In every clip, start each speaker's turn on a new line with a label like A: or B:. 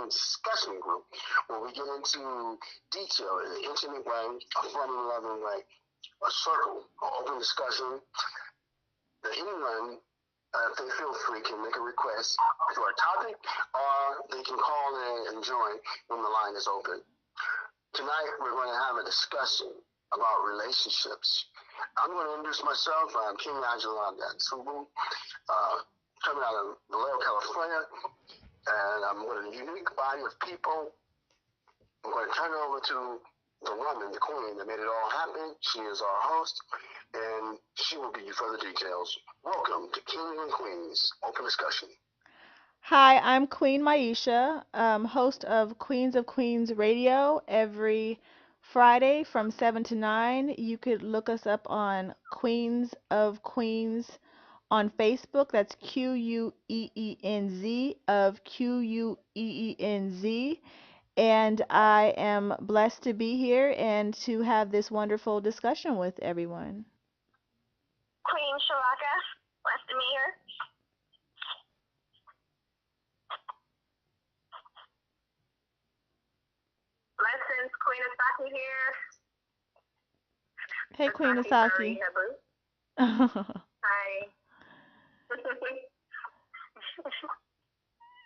A: joint discussion group where we get into detail in an intimate way, a fun and loving way, a circle, an open discussion that anyone, if they feel free, can make a request for a topic, or they can call in and join when the line is open. Tonight, we're going to have a discussion about relationships. I'm going to introduce myself. I'm King Aijalon, coming out of Vallejo, California, and I'm with a unique body of people. I'm going to turn it over to the woman, the queen that made it all happen. She is our host, and she will give you further details. Welcome to Kingz and Queenz Open Discussion.
B: Hi, I'm Queen Myesha, host of Queens of Queenz Radio every Friday from 7 to 9. You could look us up on Queens of Queenz on Facebook. That's Queenz of Queenz. And I am blessed to be here and to have this wonderful discussion with everyone.
C: Queen Shavaka, blessed to meet her. Blessings, Queen Asaaki here.
B: Hey, Queen Asaaki.
C: Hi.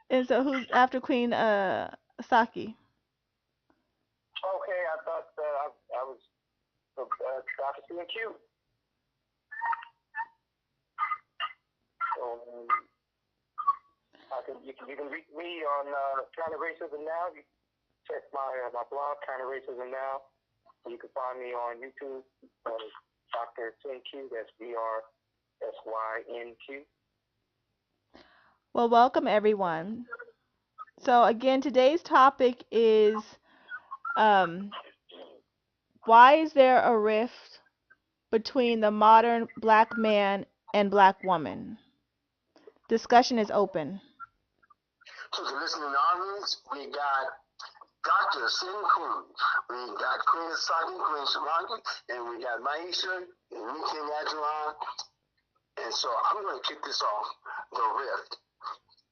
B: And so who's after Queen Asaaki?
A: Okay, I thought I was Dr. Syn-Q. You can reach me on Counter Racism Now. You check my blog, Counter Racism Now. You can find me on YouTube, Dr. Syn-Q. That's DrSynQ.
B: Well, welcome everyone. So again, today's topic is why is there a rift between the modern black man and black woman? Discussion is open.
A: To the listening audience, we got Dr. Syn-Q, we got Queen Asaaki, Queen Shavaka, and we got Myesha, and me, King Aijalon. And so I'm going to kick this off, the rift.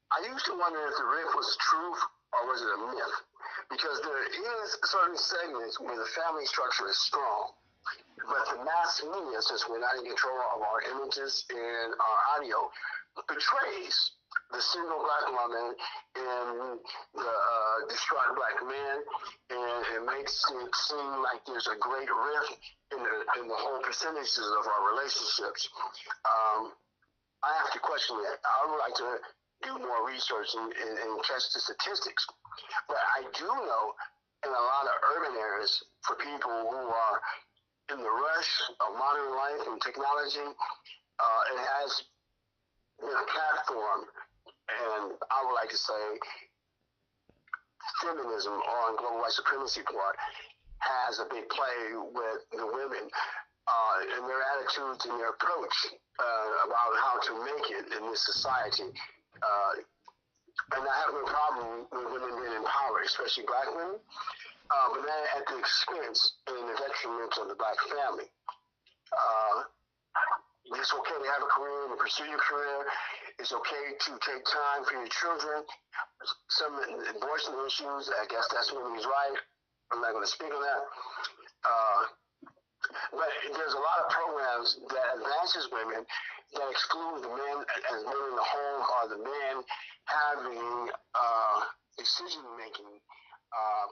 A: I used to wonder if the rift was truth or was it a myth, because there is certain segments where the family structure is strong, but the mass media, since we're not in control of our images and our audio, betrays the single black woman and the distraught black man, and it makes it seem like there's a great rift in the whole percentages of our relationships. I have to question that. I would like to do more research and catch the statistics, but I do know in a lot of urban areas, for people who are in the rush of modern life and technology, it has been a platform. And I would like to say feminism on global white supremacy part has a big play with the women and their attitudes and their approach about how to make it in this society. And I have no problem with women being empowered, especially black women, but not at the expense and the detriment of the black family. It's okay to have a career and pursue your career. It's okay to take time for your children. Some abortion issues, I guess that's women's right. I'm not going to speak on that. But there's a lot of programs that advances women that exclude the men as men in the home, or the men having decision-making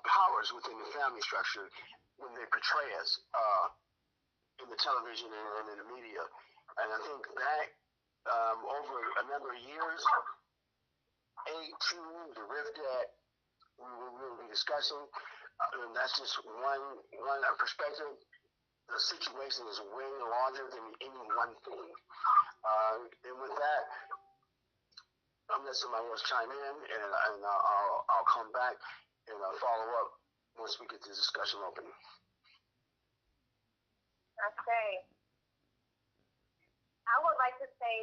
A: powers within the family structure when they portray us in the television and in the media. And I think that over a number of years, the rift that we will be discussing, and that's just one perspective. The situation is way larger than any one thing. And with that, I'm going to let somebody else chime in, and I'll come back and follow up once we get this discussion open.
C: Okay. I would like to say,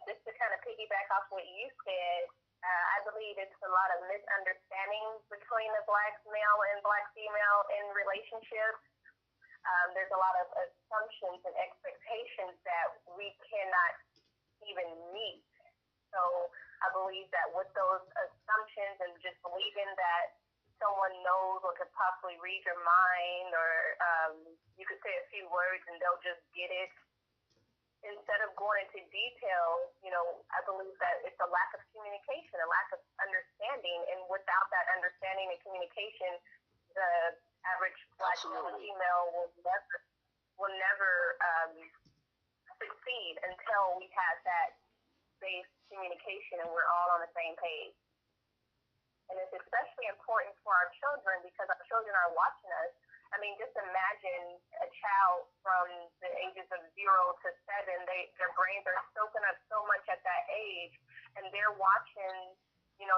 C: just to kind of piggyback off what you said, I believe it's a lot of misunderstanding between the black male and black female in relationships. There's a lot of assumptions and expectations that we cannot even meet. So I believe that with those assumptions and just believing that someone knows or could possibly read your mind, or you could say a few words and they'll just get it. Instead of going into detail, I believe that it's a lack of communication, a lack of understanding, and without that understanding and communication, the average Black male and female will never succeed until we have that base communication and we're all on the same page. And it's especially important for our children because our children are watching us. I mean, just imagine a child from the ages of 0 to 7. Their brains are soaking up so much at that age, and they're watching,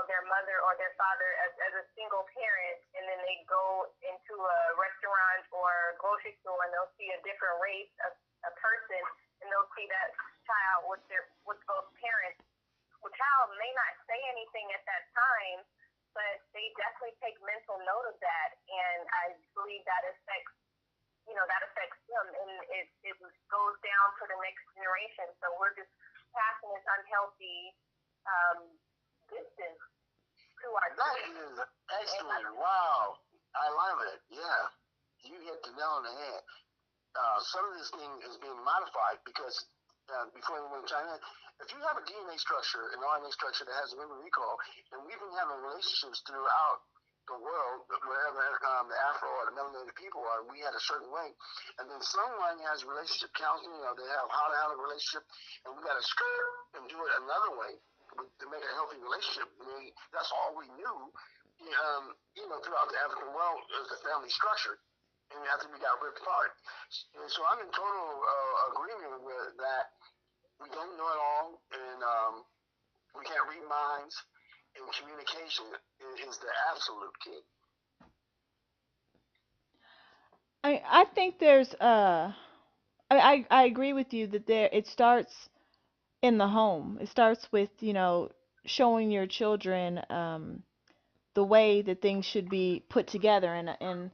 C: their mother or their father as a single parent, and then they go into a restaurant or a grocery store and they'll see a different race of a person, and they'll see that child with both parents. The child may not say anything at that time, but they definitely take mental note of that, and I believe that affects them, and it goes down to the next generation. So we're just passing this unhealthy distance to our children.
A: That is excellent. Wow. I love it. Yeah. You hit the nail on the head. Some of this thing is being modified because before we went to China, if you have a DNA structure, an RNA structure that has a memory recall, and we've been having relationships throughout the world, wherever the Afro or the melanated people are, we had a certain way, and then someone has relationship counseling, they have how to handle a relationship, and we got to skirt and do it another way to make a healthy relationship. That's all we knew, throughout the African world is the family structure. And after we got ripped apart. And so I'm in total agreement with that. We don't know it all, and we can't read minds, and communication is the absolute key.
B: I think there's I agree with you that it starts in the home. It starts with, showing your children the way that things should be put together, and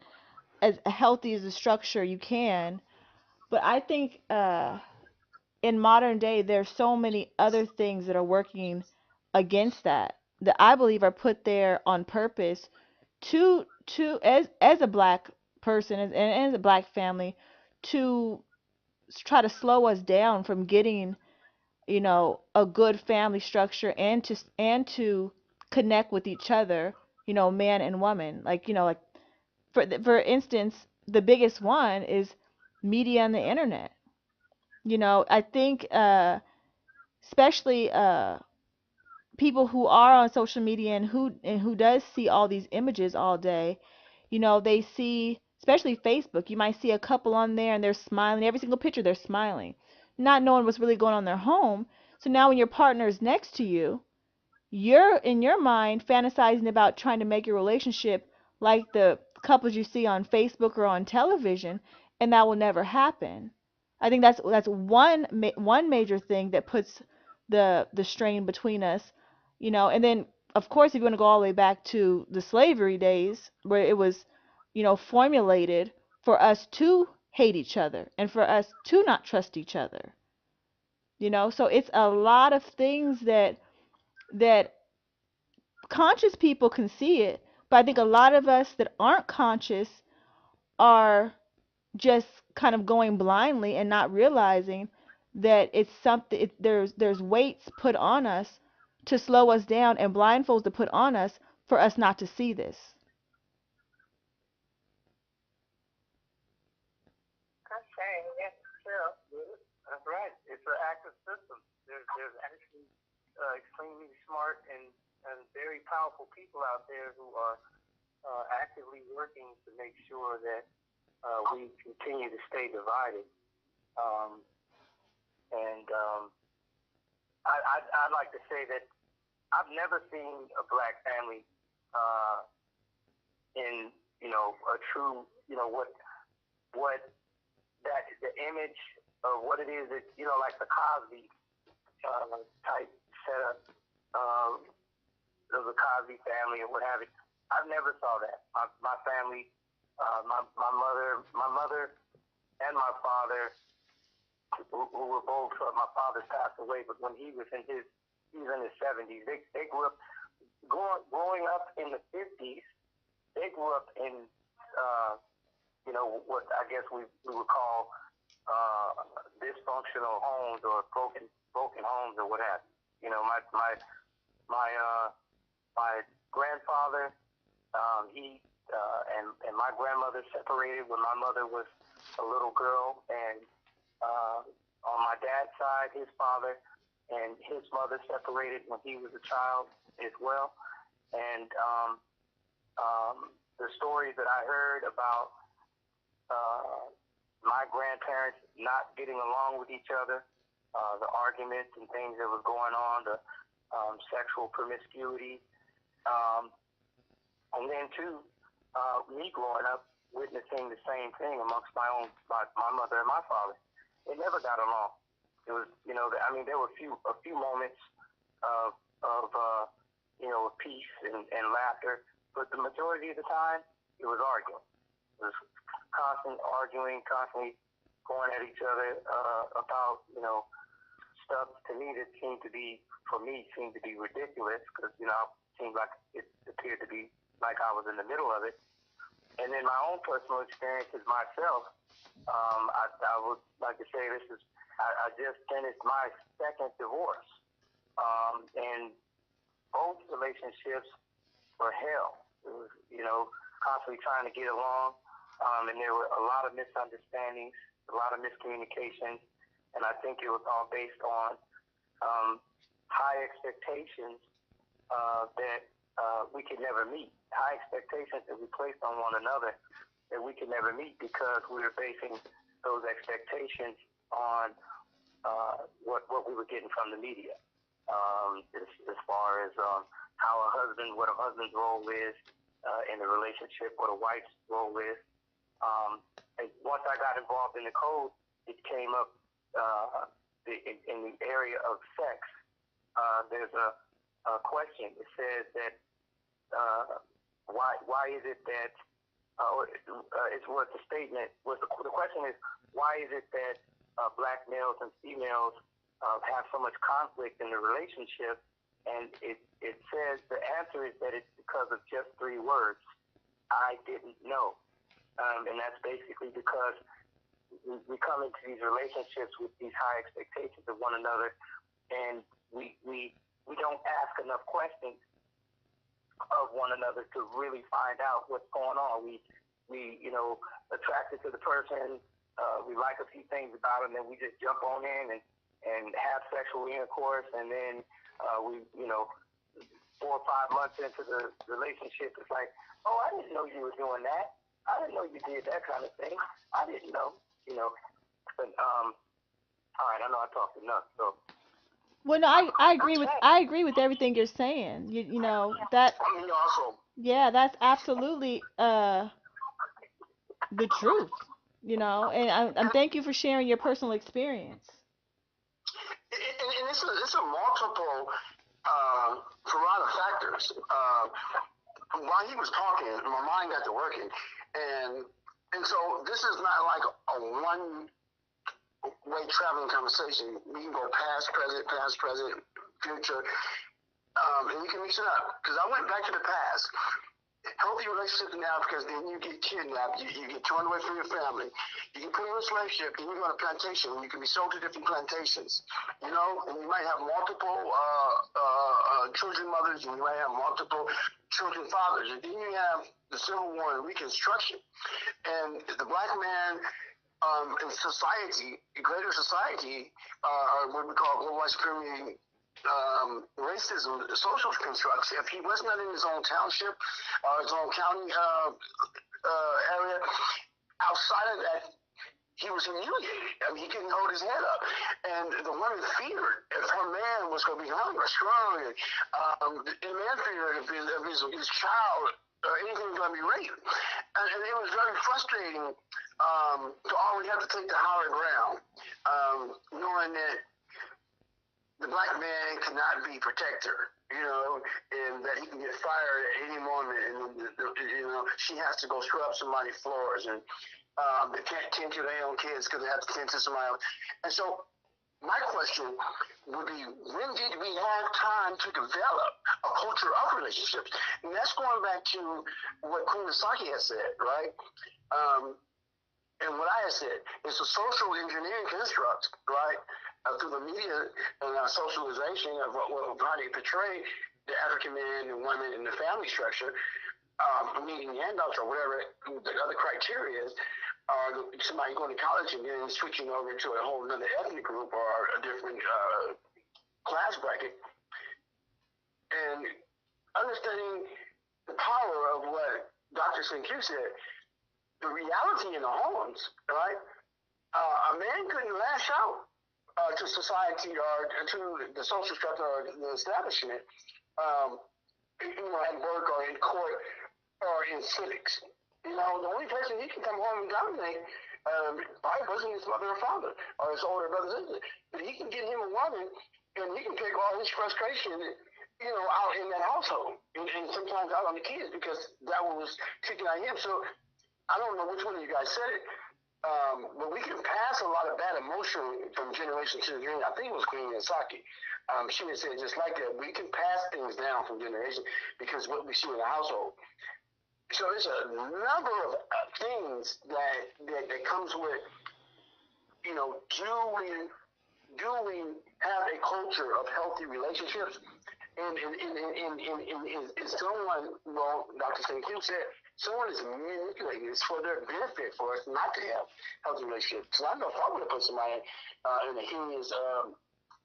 B: as healthy as a structure you can. But I think in modern day there's so many other things that are working against that I believe are put there on purpose to as a black person, and as a black family, to try to slow us down from getting, a good family structure, and to connect with each other, man and woman. Like for instance, the biggest one is media and the internet. I think especially people who are on social media, and who does see all these images all day, they see, especially Facebook, you might see a couple on there and they're smiling, every single picture they're smiling, not knowing what's really going on in their home. So now when your partner is next to you, you're in your mind fantasizing about trying to make your relationship like the couples you see on Facebook or on television, and that will never happen. I think that's one major thing that puts the strain between us, and then of course if you want to go all the way back to the slavery days where it was, formulated for us to hate each other and for us to not trust each other. So it's a lot of things that conscious people can see it, but I think a lot of us that aren't conscious are just kind of going blindly and not realizing that it's something. There's weights put on us to slow us down, and blindfolds to put on us for us not to see this.
C: Okay, that's true.
D: That's right. It's an active system. There's actually extremely smart and very powerful people out there who are actively working to make sure that we continue to stay divided. I'd like to say that I've never seen a black family in a true what that the image of what it is that like the Cosby type setup of the Cosby family or what have you. I've never saw that. My family, my mother and my father, who were both, my father passed away, but when he was in his he's in his 70s. They grew up, growing up in the 50s, they grew up in, what I guess we would call dysfunctional homes or broken homes or what have you. My grandfather, he and my grandmother separated when my mother was a little girl, and on my dad's side, his father and his mother separated when he was a child as well. And the stories that I heard about my grandparents not getting along with each other, the arguments and things that was going on, the sexual promiscuity, and then too, me growing up witnessing the same thing amongst my mother and my father. They never got along. It was, there were a few moments of peace and laughter, but the majority of the time, it was arguing. It was constant arguing, constantly going at each other about, stuff to me that seemed to be ridiculous, because, it seemed like it appeared to be like I was in the middle of it. And then my own personal experiences myself, I would like to say I just finished my second divorce. And both relationships were hell. It was, constantly trying to get along. And there were a lot of misunderstandings, a lot of miscommunications. And I think it was all based on high expectations that we could never meet. High expectations that we placed on one another that we could never meet, because we were basing those expectations on what we were getting from the media, as far as what a husband's role is in a relationship, what a wife's role is. And once I got involved in the code, it came up in the area of sex. There's a question. It says that why is it that the statement was the question is, why is it that black males and females have so much conflict in the relationship? And it says the answer is that it's because of just 3 words: I didn't know. And that's basically because we come into these relationships with these high expectations of one another, and we don't ask enough questions of one another to really find out what's going on. We attracted to the person, we like a few things about them, then we just jump on in and have sexual intercourse, and then 4 or 5 months into the relationship, it's like, oh, I didn't know you were doing that. I didn't know you did that kind of thing. I didn't know, But all right, I know I talked enough, so.
B: Well, no, I agree with everything you're saying. You know that.
A: I mean, also.
B: Yeah, that's absolutely the truth. And thank you for sharing your personal experience.
A: And it's a multiple variety of factors. While he was talking, my mind got to working, and so this is not like a one-way traveling conversation. We can go past, present, future, and you can mix it up. Because I went back to the past. Healthy relationships now, because then you get kidnapped, you get torn away from your family. You can put in this relationship, then you go on a plantation, and you can be sold to different plantations, and you might have multiple children mothers, and you might have multiple children fathers, and then you have the Civil War and Reconstruction, and the black man in society, greater society, or what we call global white supremacy, racism, social constructs. If he was not in his own township or his own county area, outside of that, he was humiliated. I mean, he couldn't hold his head up. And the woman feared if her man was going to be hungry, strong, and the man feared if his child or anything was going to be raped. And it was very frustrating to always have to take the higher ground, knowing that the black man cannot be protector, and that he can get fired at any moment, and she has to go scrub somebody's floors, and they can't tend to their own kids because they have to tend to somebody else. And so my question would be, when did we have time to develop a culture of relationships? And that's going back to what Queen Asaaki has said, right? And what I have said, it's a social engineering construct, right? Through the media and our socialization of how they portray the African man and woman in the family structure, meeting handouts or whatever the other criteria is, somebody going to college and then switching over to a whole other ethnic group or a different class bracket, and understanding the power of what Dr. Syn-Q said, the reality in the homes, right? A man couldn't lash out to society or to the social structure or the establishment, at work or in court or in civics. The only person he can come home and dominate probably wasn't his mother or father or his older brother or sister. But he can get him a woman and he can take all his frustration, out in that household and sometimes out on the kids because that was taken out of him. So I don't know which one of you guys said it, but we can pass a lot of bad emotion from generation to generation. I think it was Queen Asaaki. She had said just like that. We can pass things down from generation because what we see in the household. So there's a number of things that comes with, do we have a culture of healthy relationships? And is someone, well, Dr. Syn-Q said, someone is manipulating this for their benefit for us not to have healthy relationships. So I know if I would have put somebody in a heinous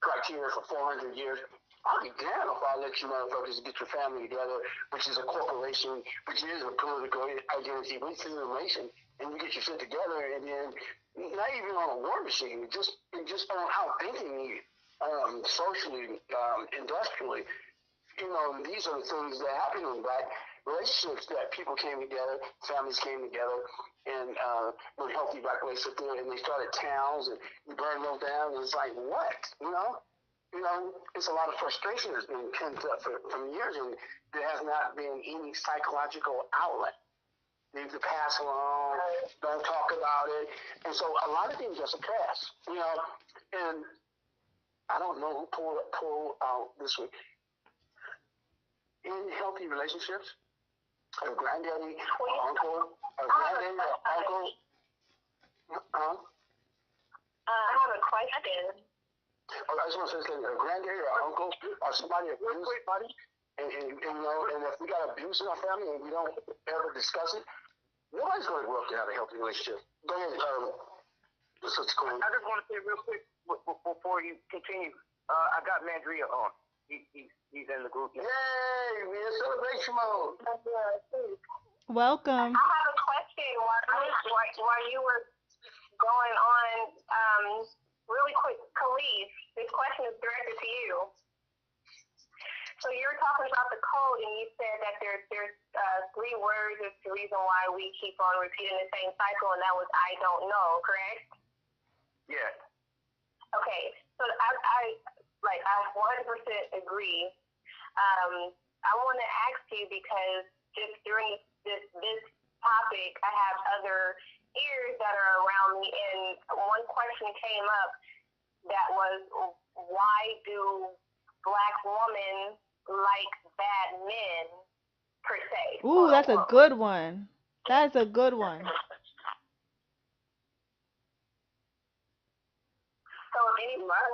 A: criteria for 400 years, I'll be damned if I let you motherfuckers get your family together, which is a corporation, which is a political identity, which is a nation, and you get your shit together, and then not even on a war machine, just on how thinking socially, industrially. These are the things that happen in black relationships, that people came together, families came together, and with healthy black relationships there, and they started towns, and you burn those down, and it's like, what? It's a lot of frustration that's been pent up from years, and there has not been any psychological outlet. They need to pass along, don't talk about it, and so a lot of things just pass, and I don't know who pulled out this week. In healthy relationships, a granddaddy or uncle,
C: I have a question.
A: I just want to say this, a granddaddy or uncle or somebody abused somebody, and if we got abuse in our family and we don't ever discuss it, nobody's going to grow up to have a healthy relationship. Go ahead, Sister Queen.
D: I just want to say real quick before you continue, I got Mandria on. He's in the group.
A: Yay! We're in celebration mode.
B: Welcome.
C: I have a question while you were going on. Really quick, Khalif, this question is directed to you. So you were talking about the code, and you said that there's 3 words is the reason why we keep on repeating the same cycle, and that was I don't know, correct?
D: Yes.
C: Okay, so I 100% agree. I want to ask you because just during this topic, I have other ears that are around me, and one question came up that was, why do black women like bad men per se?
B: Ooh, that's a good one. That's a good one.
C: So if anyone I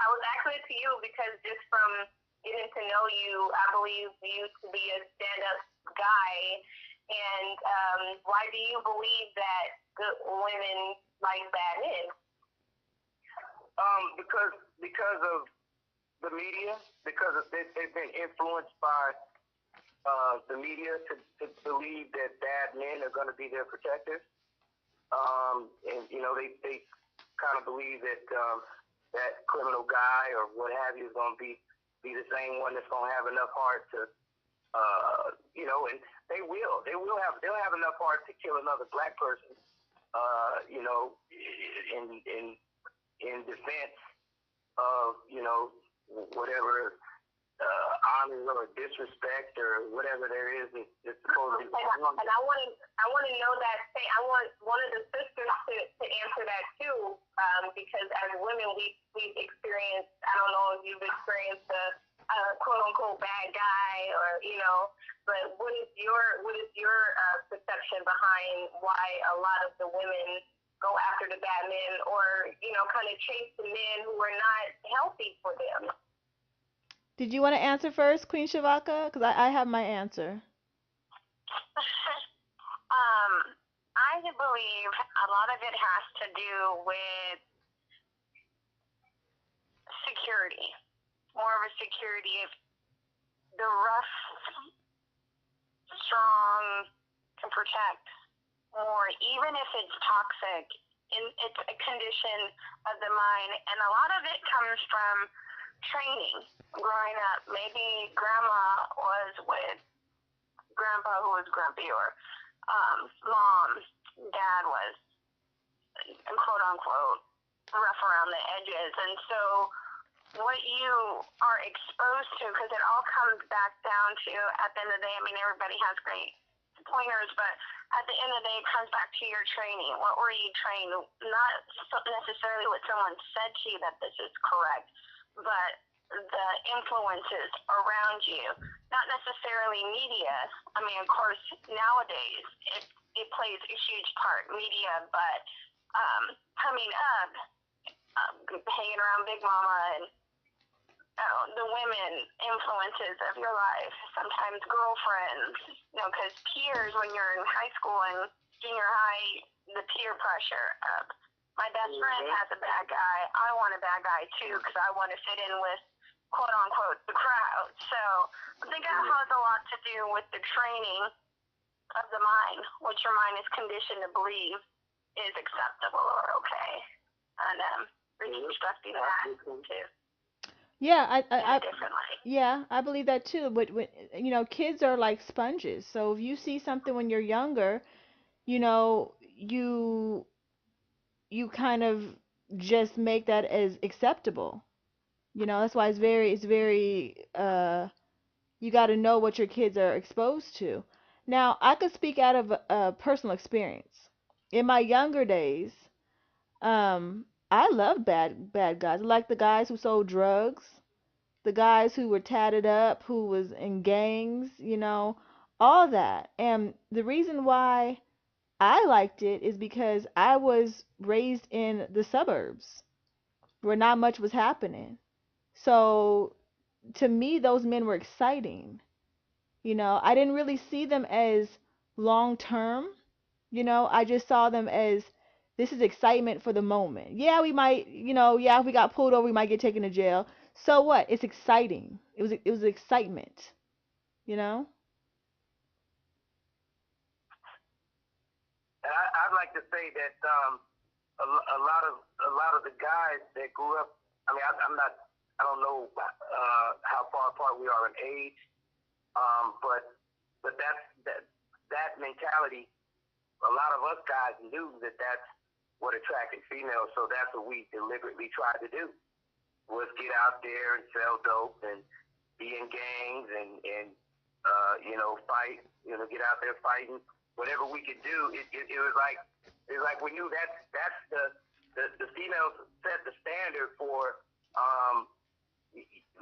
C: was asking it to you because just from getting to know you, I believe you to be a stand-up guy. And why do you believe that good women like bad men?
D: Because of the media, because they've been influenced by the media to believe that bad men are going to be their protectors. And they kind of believe that that criminal guy or what have you is going to be the same one that's going to have enough heart to, and they'll have enough heart to kill another black person, in defense of, whatever honor or disrespect or whatever there is that's supposed to be.
C: And I want to know that. I want one of the sisters women, we've experienced, I don't know if you've experienced a quote unquote bad guy, or but what is your perception behind why a lot of the women go after the bad men, or kind of chase the men who are not healthy for them?
B: Did you want to answer first, Queen Shavaka? Because I have my answer.
E: I believe a lot of it has to do with security, more of a security. If the rough, strong can protect more, even if it's toxic, it's a condition of the mind, and a lot of it comes from training. Growing up, maybe grandma was with grandpa who was grumpy, or mom, dad was quote unquote rough around the edges, and so what you are exposed to, because it all comes back down to, at the end of the day, I mean, everybody has great pointers, but at the end of the day, it comes back to your training. What were you trained? Not necessarily what someone said to you that this is correct, but the influences around you, not necessarily media. I mean, of course, nowadays it plays a huge part, media, but coming up, hanging around Big Mama and the women influences of your life, sometimes girlfriends, because peers, when you're in high school and junior high, the peer pressure of my best friend has a bad guy, I want a bad guy too, because I want to fit in with quote unquote the crowd. So I think that has a lot to do with the training of the mind, what your mind is conditioned to believe is acceptable or okay, and reconstructing that too.
B: Yeah, I
C: differently.
B: believe that too. But kids are like sponges. So if you see something when you're younger, you kind of just make that as acceptable. That's why it's very you got to know what your kids are exposed to. Now, I could speak out of personal experience. In my younger days, I loved bad guys. I like the guys who sold drugs, the guys who were tatted up, who was in gangs, all that. And the reason why I liked it is because I was raised in the suburbs where not much was happening. So to me, those men were exciting. I didn't really see them as long term. I just saw them as this is excitement for the moment. Yeah, we might, if we got pulled over, we might get taken to jail. So what? It's exciting. It was excitement, you know?
D: And I'd like to say that a lot of the guys that grew up. I mean, I don't know how far apart we are in age, but that mentality. A lot of us guys knew that that's what attracted females, so that's what we deliberately tried to do, was get out there and sell dope and be in gangs and fight, get out there fighting, whatever we could do. It was like we knew that's the females set the standard for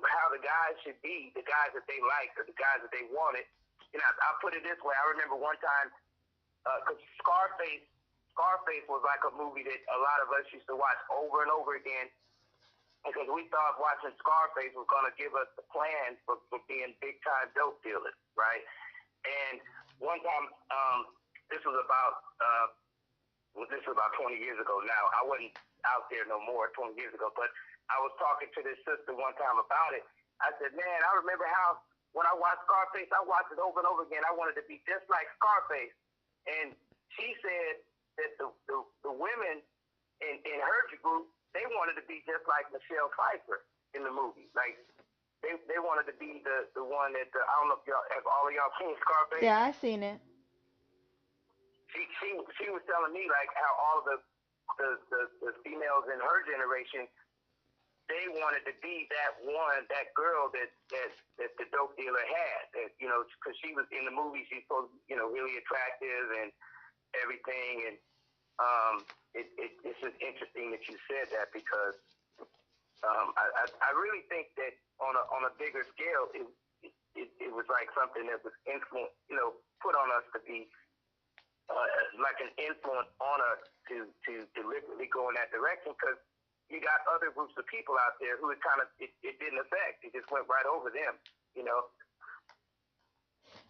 D: how the guys should be, the guys that they liked or the guys that they wanted. I'll put it this way. I remember one time, because Scarface was like a movie that a lot of us used to watch over and over again, because we thought watching Scarface was going to give us the plan for being big-time dope dealers, right? And one time, this was about 20 years ago now. I wasn't out there no more 20 years ago, but I was talking to this sister one time about it. I said, man, I remember how when I watched Scarface, I watched it over and over again. I wanted to be just like Scarface. And she said that the women in her group, they wanted to be just like Michelle Pfeiffer in the movie. Like they wanted to be the one that I don't know if all of y'all seen Scarface.
B: Yeah, I seen it.
D: She was telling me like how all of the females in her generation, they wanted to be that girl that the dope dealer had. Because she was in the movie, she's supposed really attractive and everything. And it's just interesting that you said that, because I really think that on a bigger scale, it was like something that was influence, put on us to be like an influence on us to deliberately go in that direction, because you got other groups of people out there who it didn't affect. It just went right over them.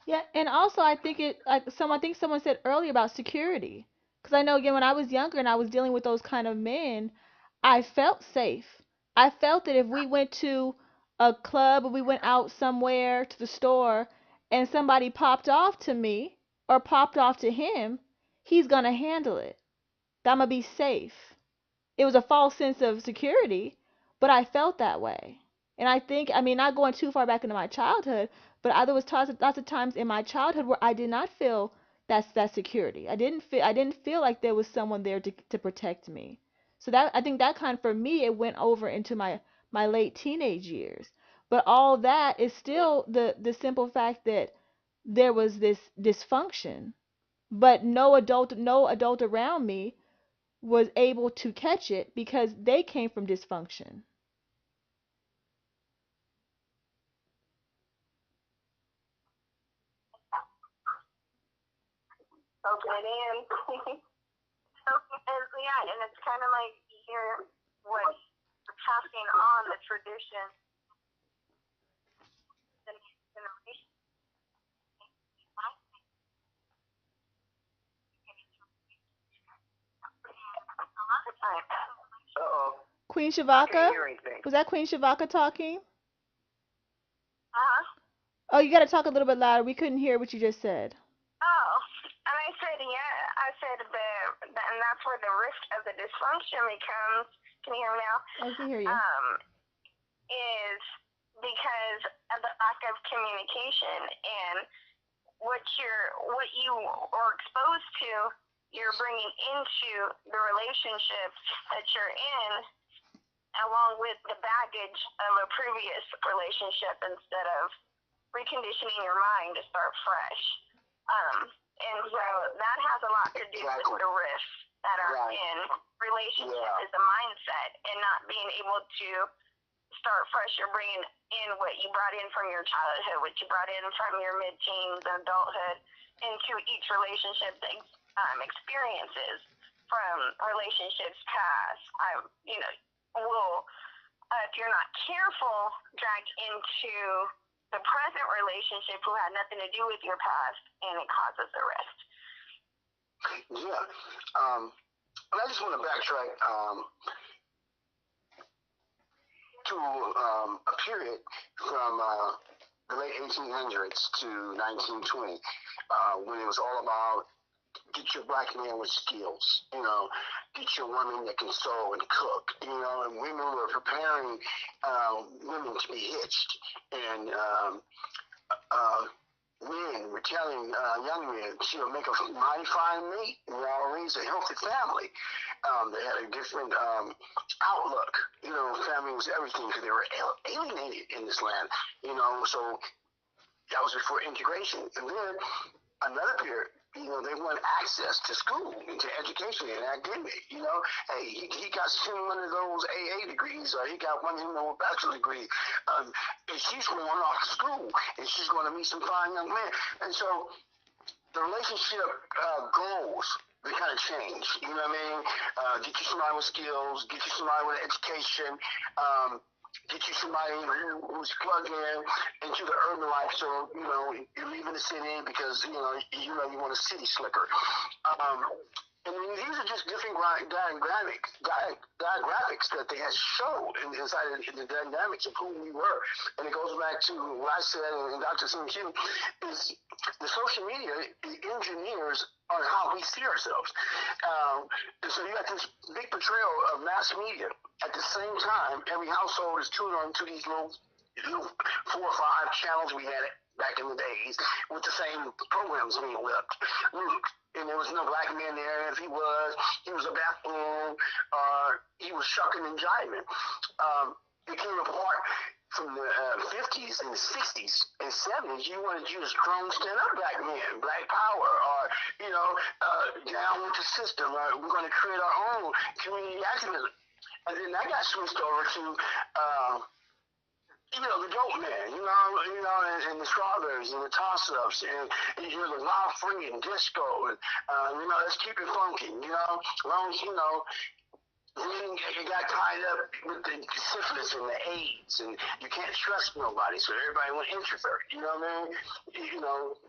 B: Yeah, and also I think I think someone said earlier about security. Because I know again when I was younger and I was dealing with those kind of men, I felt safe. I felt that if we went to a club or we went out somewhere to the store and somebody popped off to me or popped off to him, he's gonna handle it. That I'm gonna be safe. It was a false sense of security, but I felt that way. And I think, I mean, not going too far back into my childhood, but there was lots of times in my childhood where I did not feel that security. I didn't feel like there was someone there to protect me. So that I think that kind for me it went over into my late teenage years. But all that is still the simple fact that there was this dysfunction, but no adult around me was able to catch it because they came from dysfunction.
E: Soaking it in. And it's kind of like you hear what passing on the tradition, the next generation. A lot of times.
B: Queen
D: I can't
B: Shavaka?
D: hear anything.
B: Was that Queen Shavaka talking?
E: Uh-huh.
B: Oh, you got to talk a little bit louder. We couldn't hear what you just said.
E: Oh, and I said, yeah, I said and that's where the risk of the dysfunction becomes. Can you hear me now?
B: I can hear you.
E: Is because of the lack of communication and what you are exposed to, you're bringing into the relationships that you're in, along with the baggage of a previous relationship, instead of reconditioning your mind to start fresh. And so that has a lot to do with the risks that are in relationship, is the mindset and not being able to start fresh. You're bringing in what you brought in from your childhood, what you brought in from your mid-teens and adulthood into each relationship experiences from relationships past. Will, if you're not careful, drag into the present relationship who had nothing to do with your past, and it causes the rift.
A: Yeah. And I just want to backtrack to a period from the late 1800s to 1920, when it was all about get your black man with skills, get your woman that can sew and cook, and women were preparing women to be hitched, and men were telling young men to make a mighty fine mate and raise a healthy family. They had a different outlook. Family was everything because they were alienated in this land. So that was before integration. And then another period, they want access to school and to education and academic. Hey, he got one of those AA degrees, or he got one of them bachelor degree, and she's going off to school, and she's going to meet some fine young men. And so the relationship goals, they kind of change. You know what I mean? Get you somebody with skills, get you somebody with education, get you somebody who's plugged in into the urban life, so you're leaving the city because you want a city slicker. And these are just different diagraphics that they had showed inside of the dynamics of who we were. And it goes back to what I said, and Dr. Syn-Q, is the social media engineers on how we see ourselves. And so you got this big portrayal of mass media. At the same time, every household is tuned on to these little 4 or 5 channels we had back in the days with the same programs being looped. And there was no black man there. If he was a bathroom, or he was shucking and jiving. It came apart from the 50s and 60s and 70s. You wanted to use strong stand-up black men, black power, or, down with the system. We're going to create our own community activism. And then I got switched over to, the dope man, and the strawberries and the toss-ups and the wild free and disco and, let's keep it funky, long as, then you got tied up with the syphilis and the AIDS, and you can't trust nobody, so everybody went introvert. You know what I mean?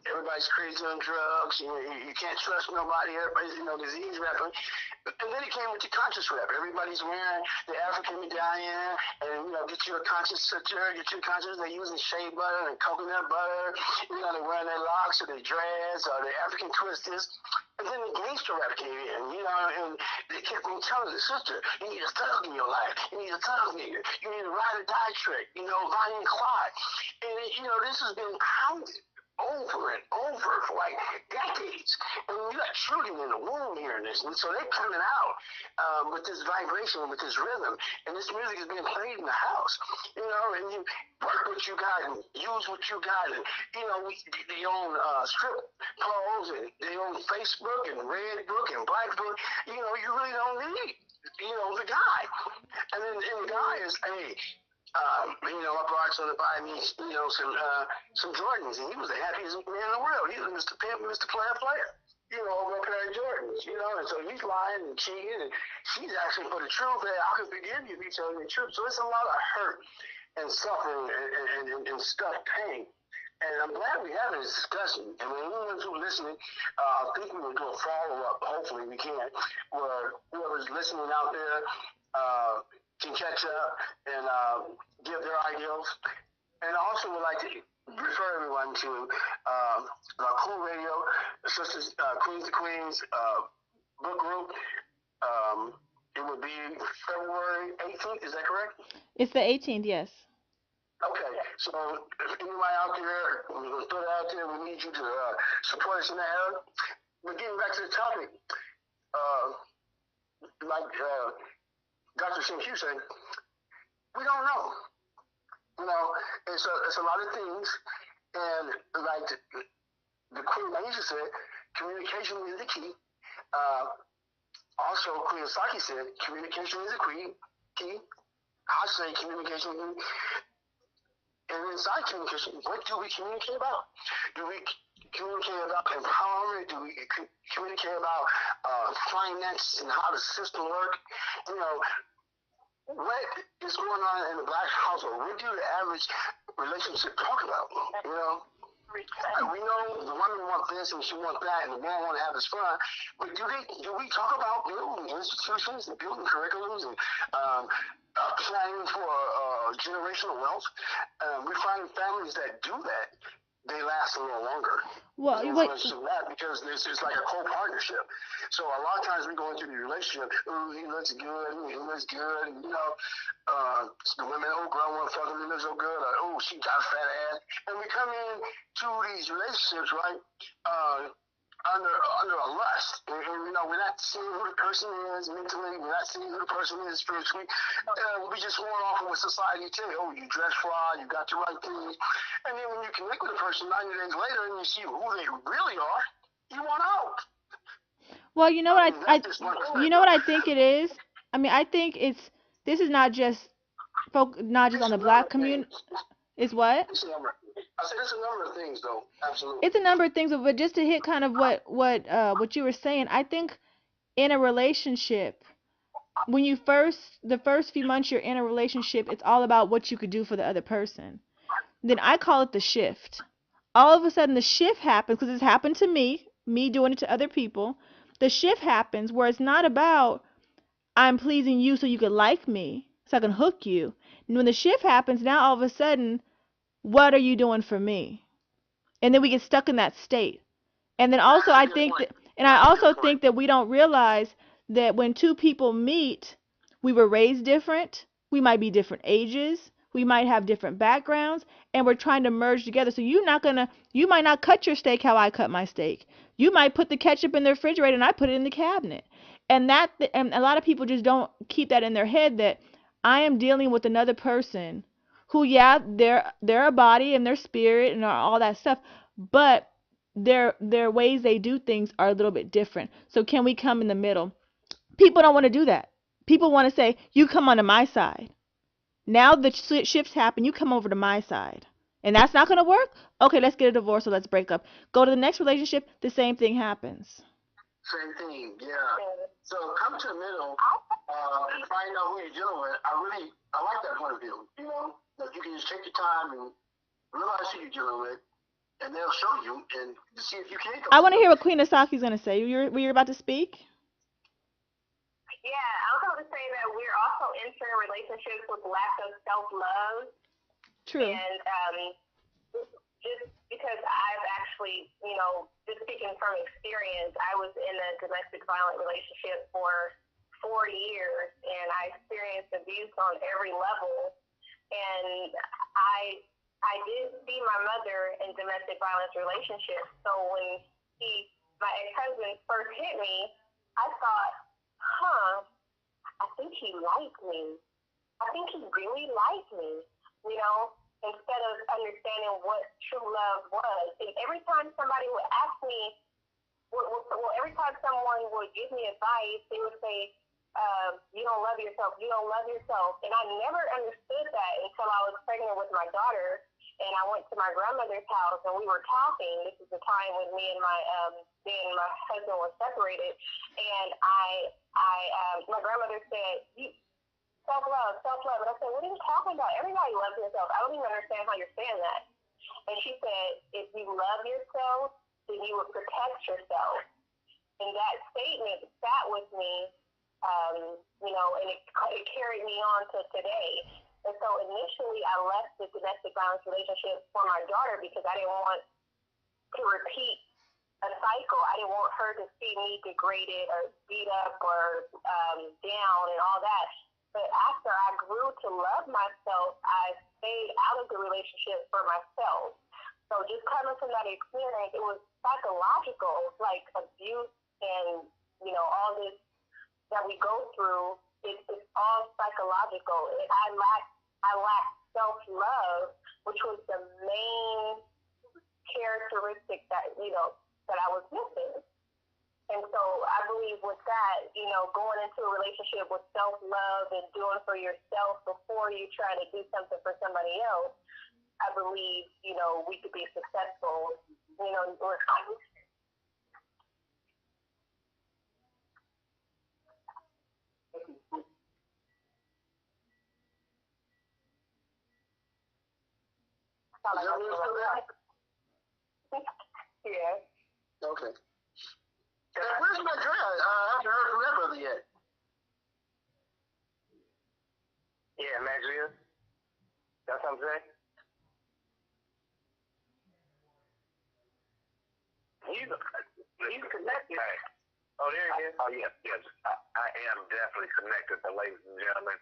A: Everybody's crazy on drugs. You can't trust nobody. Everybody's, disease rapping. And then it came with the conscious rap. Everybody's wearing the African medallion, and, get you a conscious cigar, get you a conscious. They're using shea butter and coconut butter. They're wearing their locks or their dreads or their African twisters. And then the gangster rap came in, and they kept on telling the sister, you need a thug in your life. You need a thug nigga. You need a ride or die trick, Bonnie and Clyde. And, this has been pounded over and over for like decades. And you got children in the womb hearing this, and so they're coming out with this vibration, with this rhythm, and this music is being played in the house, and you work what you got and use what you got, and they own strip clothes, and they own Facebook and Red Book and Black Book. You really don't need the guy, and then the guy is I brought son to buy me, some Jordans, and he was the happiest man in the world. He was Mr. Pimp, Mr. Player. Over a pair of Jordans, and so he's lying and cheating, and she's asking for the truth. Hey, I can forgive you if you tell me the truth. So it's a lot of hurt and suffering and stuff, pain. And I'm glad we have this discussion. And when anyone who's listening, I think we will do a follow-up, hopefully we can, where whoever's listening out there can catch up and give their ideals. And I also would like to refer everyone to QofQRadio, the Sisters, Queens of Queens book group. It would be February 18th, is that correct?
B: It's the 18th, yes.
A: Okay, so if anybody out there, we're going to throw it out there, we need you to support us in that area. But getting back to the topic, like Dr. Syn-Q said, we don't know. It's a lot of things, and like the Queen Myesha said, communication is the key. Also, Queen Asaaki said, communication is the key. I say communication is the key. And inside communication, what do we communicate about? Do we communicate about empowerment? Do we communicate about finance and how the system works? What is going on in the Black household? What do the average relationship talk about? We know the woman wants this and she wants that, and the man want to have his fun. But do we talk about building institutions and building curriculums and planning for generational wealth? We find families that do that, they last a little longer.
B: Well,
A: because it's like a co-partnership. So a lot of times we go into the relationship, oh, he looks good, and, the women, oh, girl, I want to fuck him, he looks so good, or, oh, she got a fat ass. And we come in to these relationships, right, under a lust. And we're not seeing who the person is mentally, we're not seeing who the person is spiritually. We just going off of what society tells you. Oh, you dress fly, you got the right things. And then when you connect with a person 90 days later and you see who they really are, you want out.
B: Well, you know what I think it is? I mean, I think this is not just on the Black community. It's what?
A: I said it's a number of things, though. Absolutely.
B: It's a number of things, but just to hit kind of what you were saying, I think in a relationship, when the first few months you're in a relationship, it's all about what you could do for the other person. Then I call it the shift. All of a sudden the shift happens, because it's happened to me doing it to other people. The shift happens where it's not about I'm pleasing you so you could like me, so I can hook you. And when the shift happens, now all of a sudden, what are you doing for me? And then we get stuck in that state. And then also I think that we don't realize that when two people meet, we were raised different, we might be different ages, we might have different backgrounds, and we're trying to merge together. So you might not cut your steak how I cut my steak. You might put the ketchup in the refrigerator and I put it in the cabinet. And a lot of people just don't keep that in their head, that I am dealing with another person who, yeah, they're a body and their spirit and all that stuff, but their ways they do things are a little bit different. So can we come in the middle? People don't want to do that. people want to say, you come onto my side. Now the shifts happen, you come over to my side. And that's not going to work? Okay, let's get a divorce or let's break up. Go to the next relationship, the same thing happens.
A: Same thing, yeah. So come to the middle and find out who you're dealing with. I like that point of view, you know, that you can just take your time and realize who you're dealing with, and they'll show you and see if you can go.
B: I want to hear what Queen Asaaki's going to say. Were you about to speak?
C: Yeah, I was going to say that we're also entering relationships with lack of self-love.
B: True.
C: And just because I've actually, you know, just speaking from experience, I was in a domestic violent relationship for 4 years, and I experienced abuse on every level. And I did see my mother in domestic violence relationships. So when my ex-husband first hit me, I thought, I think he liked me. I think he really liked me, you know, instead of understanding what true love was. And every time somebody would ask me, every time someone would give me advice, they would say, you don't love yourself, you don't love yourself. And I never understood that until I was pregnant with my daughter, and I went to my grandmother's house, and we were talking. This is the time when me and my husband were separated, and my grandmother said, self-love. And I said, what are you talking about? Everybody loves themselves. I don't even understand how you're saying that. And she said, if you love yourself, then you would protect yourself. And that statement sat with me, you know, and it carried me on to today. And so initially I left the domestic violence relationship for my daughter because I didn't want to repeat a cycle. I didn't want her to see me degraded or beat up or down and all that. But after I grew to love myself, I stayed out of the relationship for myself. So just coming from that experience, it was psychological, like abuse and, you know, all this that we go through, it's all psychological. And I lacked self-love, which was the main characteristic that, you know, that I was missing. And so I believe with that, you know, going into a relationship with self-love and doing for yourself before you try to do something for somebody else, I believe, you know, we could be successful, you know, yeah.
A: Okay. Where's my dad? I haven't heard from that brother yet.
D: Yeah, Magria. That's what I'm saying? He's connected. Hey. Oh, there he is. Oh, yes. I am definitely connected, but ladies and gentlemen,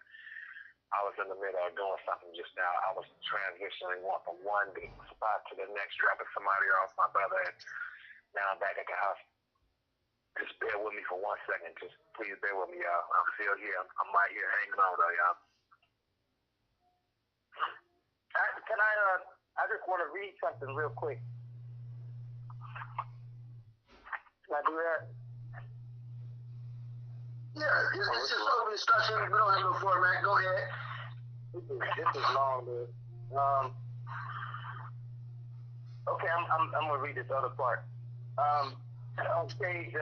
D: I was in the middle of doing something just now. I was transitioning from one spot to the next, dropping somebody off, my brother, and now I'm back at the house. Just bear with me for 1 second. Just please bear with me, y'all. I'm still here. I'm right here hanging on, though, y'all. I just want to read something real quick. Can I do that?
A: Yeah, it's just open discussion. We don't have no format. Go ahead.
D: This is long, dude. Okay, I'm gonna read this other part. On page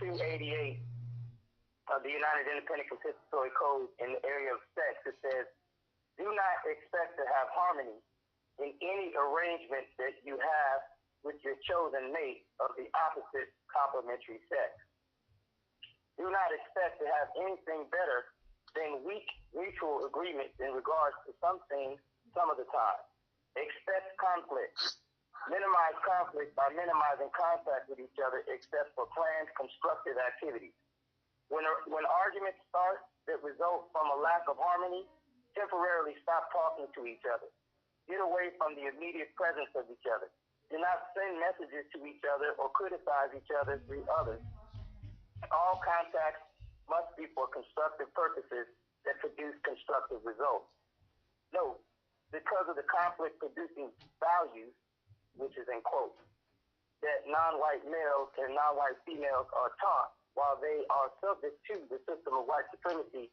D: 288 of the United Independent Compensatory Code in the area of sex, it says, do not expect to have harmony in any arrangement that you have with your chosen mate of the opposite complementary sex. Do not expect to have anything better than weak mutual agreements in regards to some things some of the time. Expect conflict. Minimize conflict by minimizing contact with each other except for planned constructive activities. When arguments start that result from a lack of harmony, temporarily stop talking to each other. Get away from the immediate presence of each other. Do not send messages to each other or criticize each other through others. All contacts must be for constructive purposes that produce constructive results. Note, because of the conflict producing values, which is in quotes, that non-white males and non-white females are taught while they are subject to the system of white supremacy,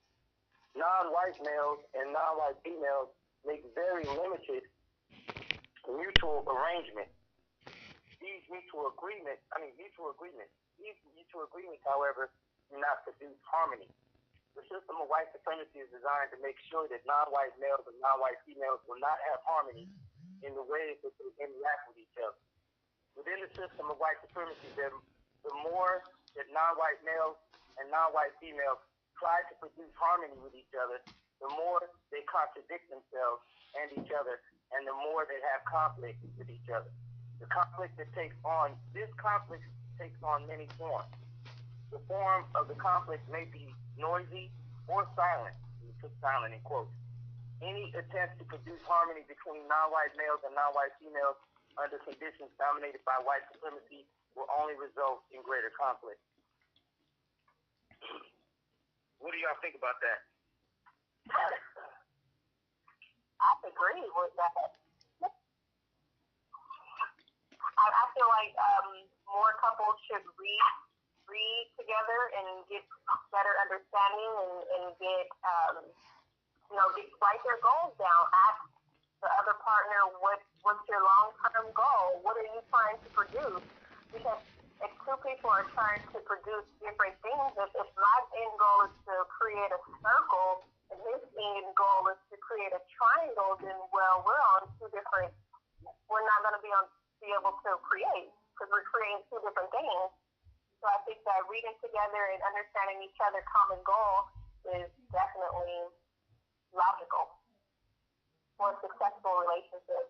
D: non-white males and non-white females make very limited mutual arrangements. These mutual agreements, however, do not produce harmony. The system of white supremacy is designed to make sure that non-white males and non-white females will not have harmony in the ways that they interact with each other. Within the system of white supremacy, the more that non-white males and non-white females try to produce harmony with each other, the more they contradict themselves and each other, and the more they have conflict with each other. This conflict takes on many forms. The form of the conflict may be noisy or silent. We put silent in quotes. Any attempt to produce harmony between non-white males and non-white females under conditions dominated by white supremacy will only result in greater conflict. What do y'all think about that?
C: I agree with that. I feel like more couples should read together and get better understanding and get write their goals down. Ask the other partner what's your long-term goal? What are you trying to produce? Because if two people are trying to produce different things, if my end goal is to create a circle and his end goal is to create a triangle, then we're on two different. We're not going to be able to create because we're creating two different things. So I think that reading together and understanding each other's common goal is definitely logical for a successful relationship.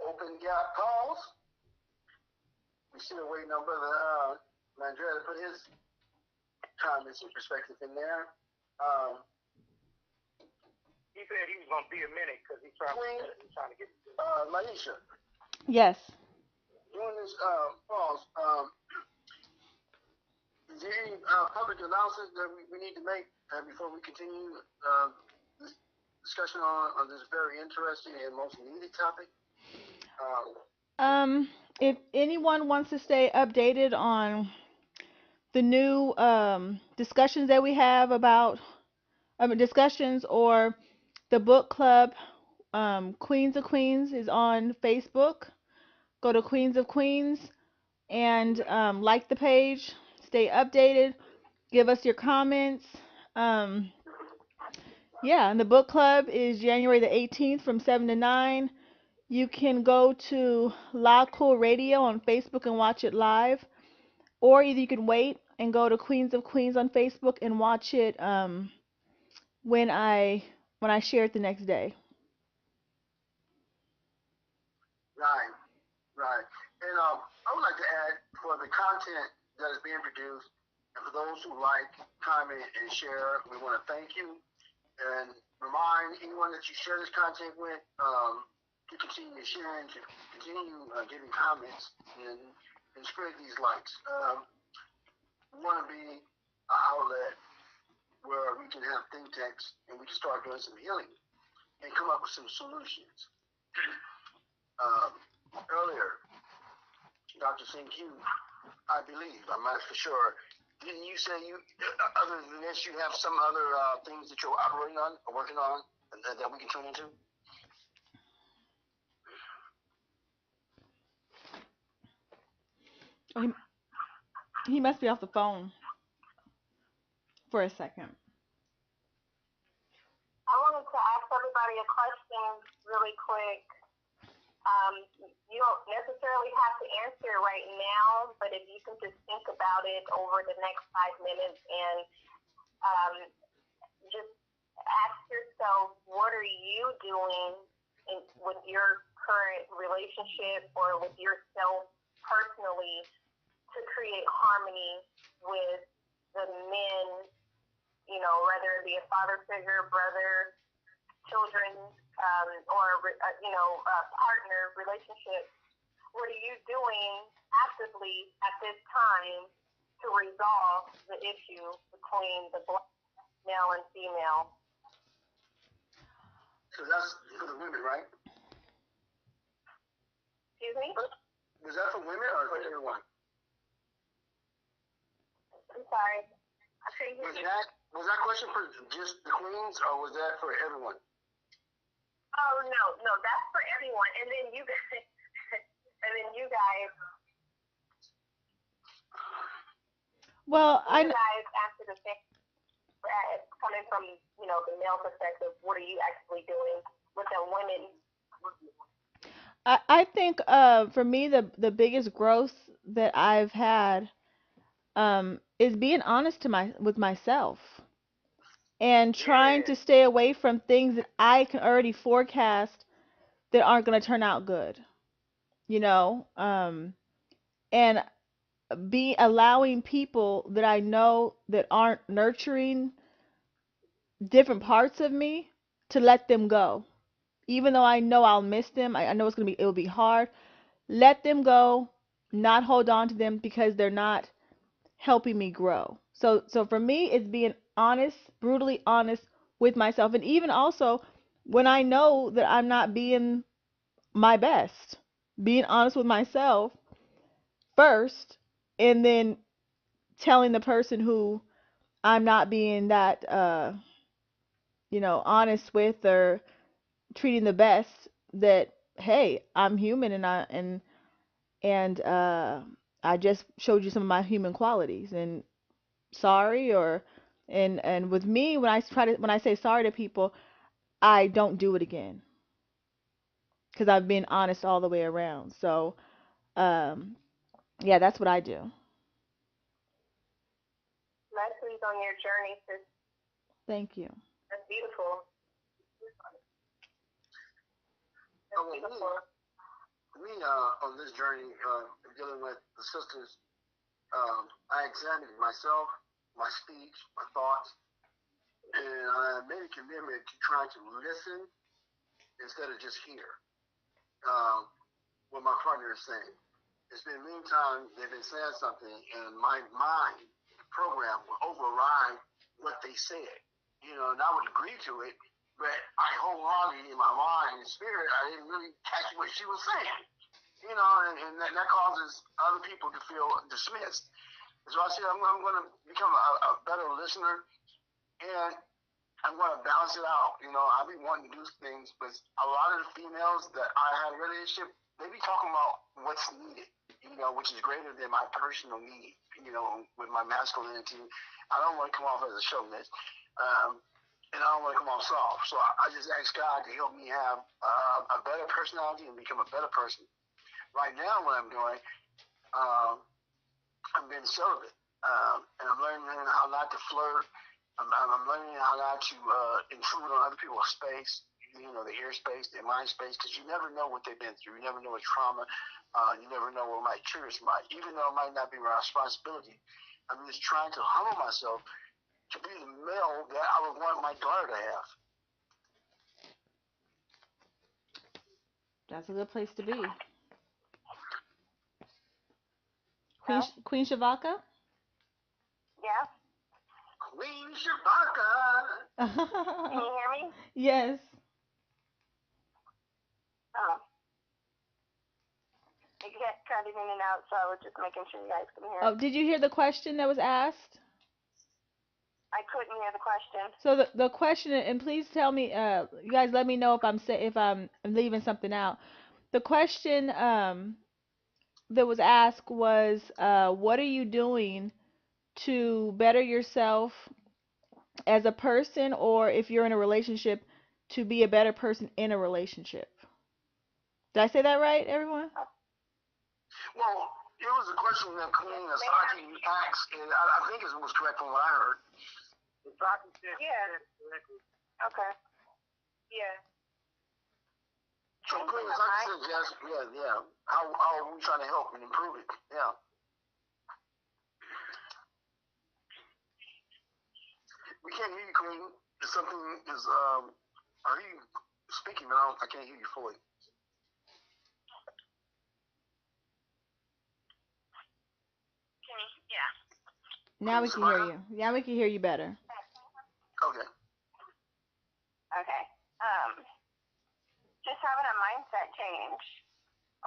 A: Open gap calls. We still waiting on Brother Mandrell to put his comments and perspective in there.
D: He said he was going to be a minute because he's trying to get
A: Myesha.
B: Yes.
A: During this pause, is there any public announcements that we need to make before we continue this discussion on this very interesting and most needed topic?
B: If anyone wants to stay updated on the new discussions that we have about discussions or the book club, Queens of Queenz is on Facebook. Go to Queens of Queenz and like the page. Stay updated. Give us your comments. Yeah, and the book club is January the 18th from 7 to 9. You can go to QofQRadio on Facebook and watch it live. Or either you can wait and go to Queens of Queenz on Facebook and watch it when I share it the next day.
A: Right. And I would like to add, for the content that is being produced, and for those who like, comment, and share, we want to thank you and remind anyone that you share this content with to continue sharing, to continue giving comments, and spread these likes. We want to be an outlet where we can have think tanks and we can start doing some healing and come up with some solutions. Earlier, Dr. Syn-Q, I believe, I'm not for sure, didn't you say other than this, you have some other things that you're operating on or working on that we can tune into?
B: He must be off the phone for a second.
C: I wanted to ask everybody a question really quick. You don't necessarily have to answer it right now, but if you can just think about it over the next 5 minutes and just ask yourself, what are you doing with your current relationship or with yourself personally to create harmony with the men, whether it be a father figure, brother, children, or partner relationship. What are you doing actively at this time to resolve the issue between the black male and female?
A: So that's for the women, right?
C: Excuse me?
A: Was that for women or for everyone?
C: I'm sorry. I couldn't hear you.
A: Was that question for just the queens, or was that for everyone?
C: Oh, no, that's for everyone. And then you guys,
B: Well,
C: you guys answer the same, coming from, the male perspective, what are you actually doing with the women?
B: I think for me the biggest growth that I've had is being honest with myself and trying to stay away from things that I can already forecast that aren't going to turn out good, and be allowing people that I know that aren't nurturing different parts of me to let them go. Even though I know I'll miss them, I know it'll be hard. Let them go, not hold on to them because they're not helping me grow. So for me, it's being honest, brutally honest with myself, and even also when I know that I'm not being my best, being honest with myself first, and then telling the person who I'm not being that honest with or treating the best that, hey, I'm human and I just showed you some of my human qualities and sorry. Or and with me, when I say sorry to people, I don't do it again because I've been honest all the way around. So um yeah, that's what I do.
C: Leslie's on your journey, sis.
B: Thank you.
C: That's beautiful. That's beautiful.
A: Me, on this journey, dealing with the sisters, I examined myself, my speech, my thoughts, and I made a commitment to try to listen instead of just hear what my partner is saying. It's been many times they've been saying something, and my mind program will override what they said. And I would agree to it, but I wholeheartedly in my mind and spirit, I didn't really catch what she was saying. And that causes other people to feel dismissed. So I said, I'm going to become a better listener, and I'm going to balance it out. I be wanting to do things, but a lot of the females that I had a relationship, they be talking about what's needed, which is greater than my personal need, with my masculinity. I don't want to come off as a chauvinist, and I don't want to come off soft. So I just ask God to help me have a better personality and become a better person. Right now, what I'm doing, I'm being celibate, and I'm learning how not to flirt. I'm learning how not to intrude on other people's space, the ear space, their mind space, because you never know what they've been through. You never know what trauma. You never know what might trigger somebody, even though it might not be my responsibility. I'm just trying to humble myself to be the male that I would want my daughter to have.
B: That's a good place to be.
C: Well,
B: Queen Shavaka?
C: Yeah.
A: Queen Shavaka.
C: Can you hear me?
B: Yes.
C: Oh. It got cut in and out, so I was just making sure you guys can hear.
B: Oh, did you hear the question that was asked?
C: I couldn't hear the question.
B: So the question, and please tell me, you guys let me know if I'm leaving something out. The question that was asked was, what are you doing to better yourself as a person, or if you're in a relationship, to be a better person in a relationship? Did I say that right, everyone?
A: Well, it was a question that Queen Asaaki asked, and I think it was correct from what I heard.
C: Yeah. Okay. Yeah.
A: So Queen Asaaki said yes, yeah. How are we trying to help and improve it? Yeah. We can't hear you, Queen. Something is, are you speaking? But I can't hear you fully.
C: Yeah.
B: Now we can hear you. Now we can hear you better.
A: Okay.
C: Okay.
E: having a mindset change,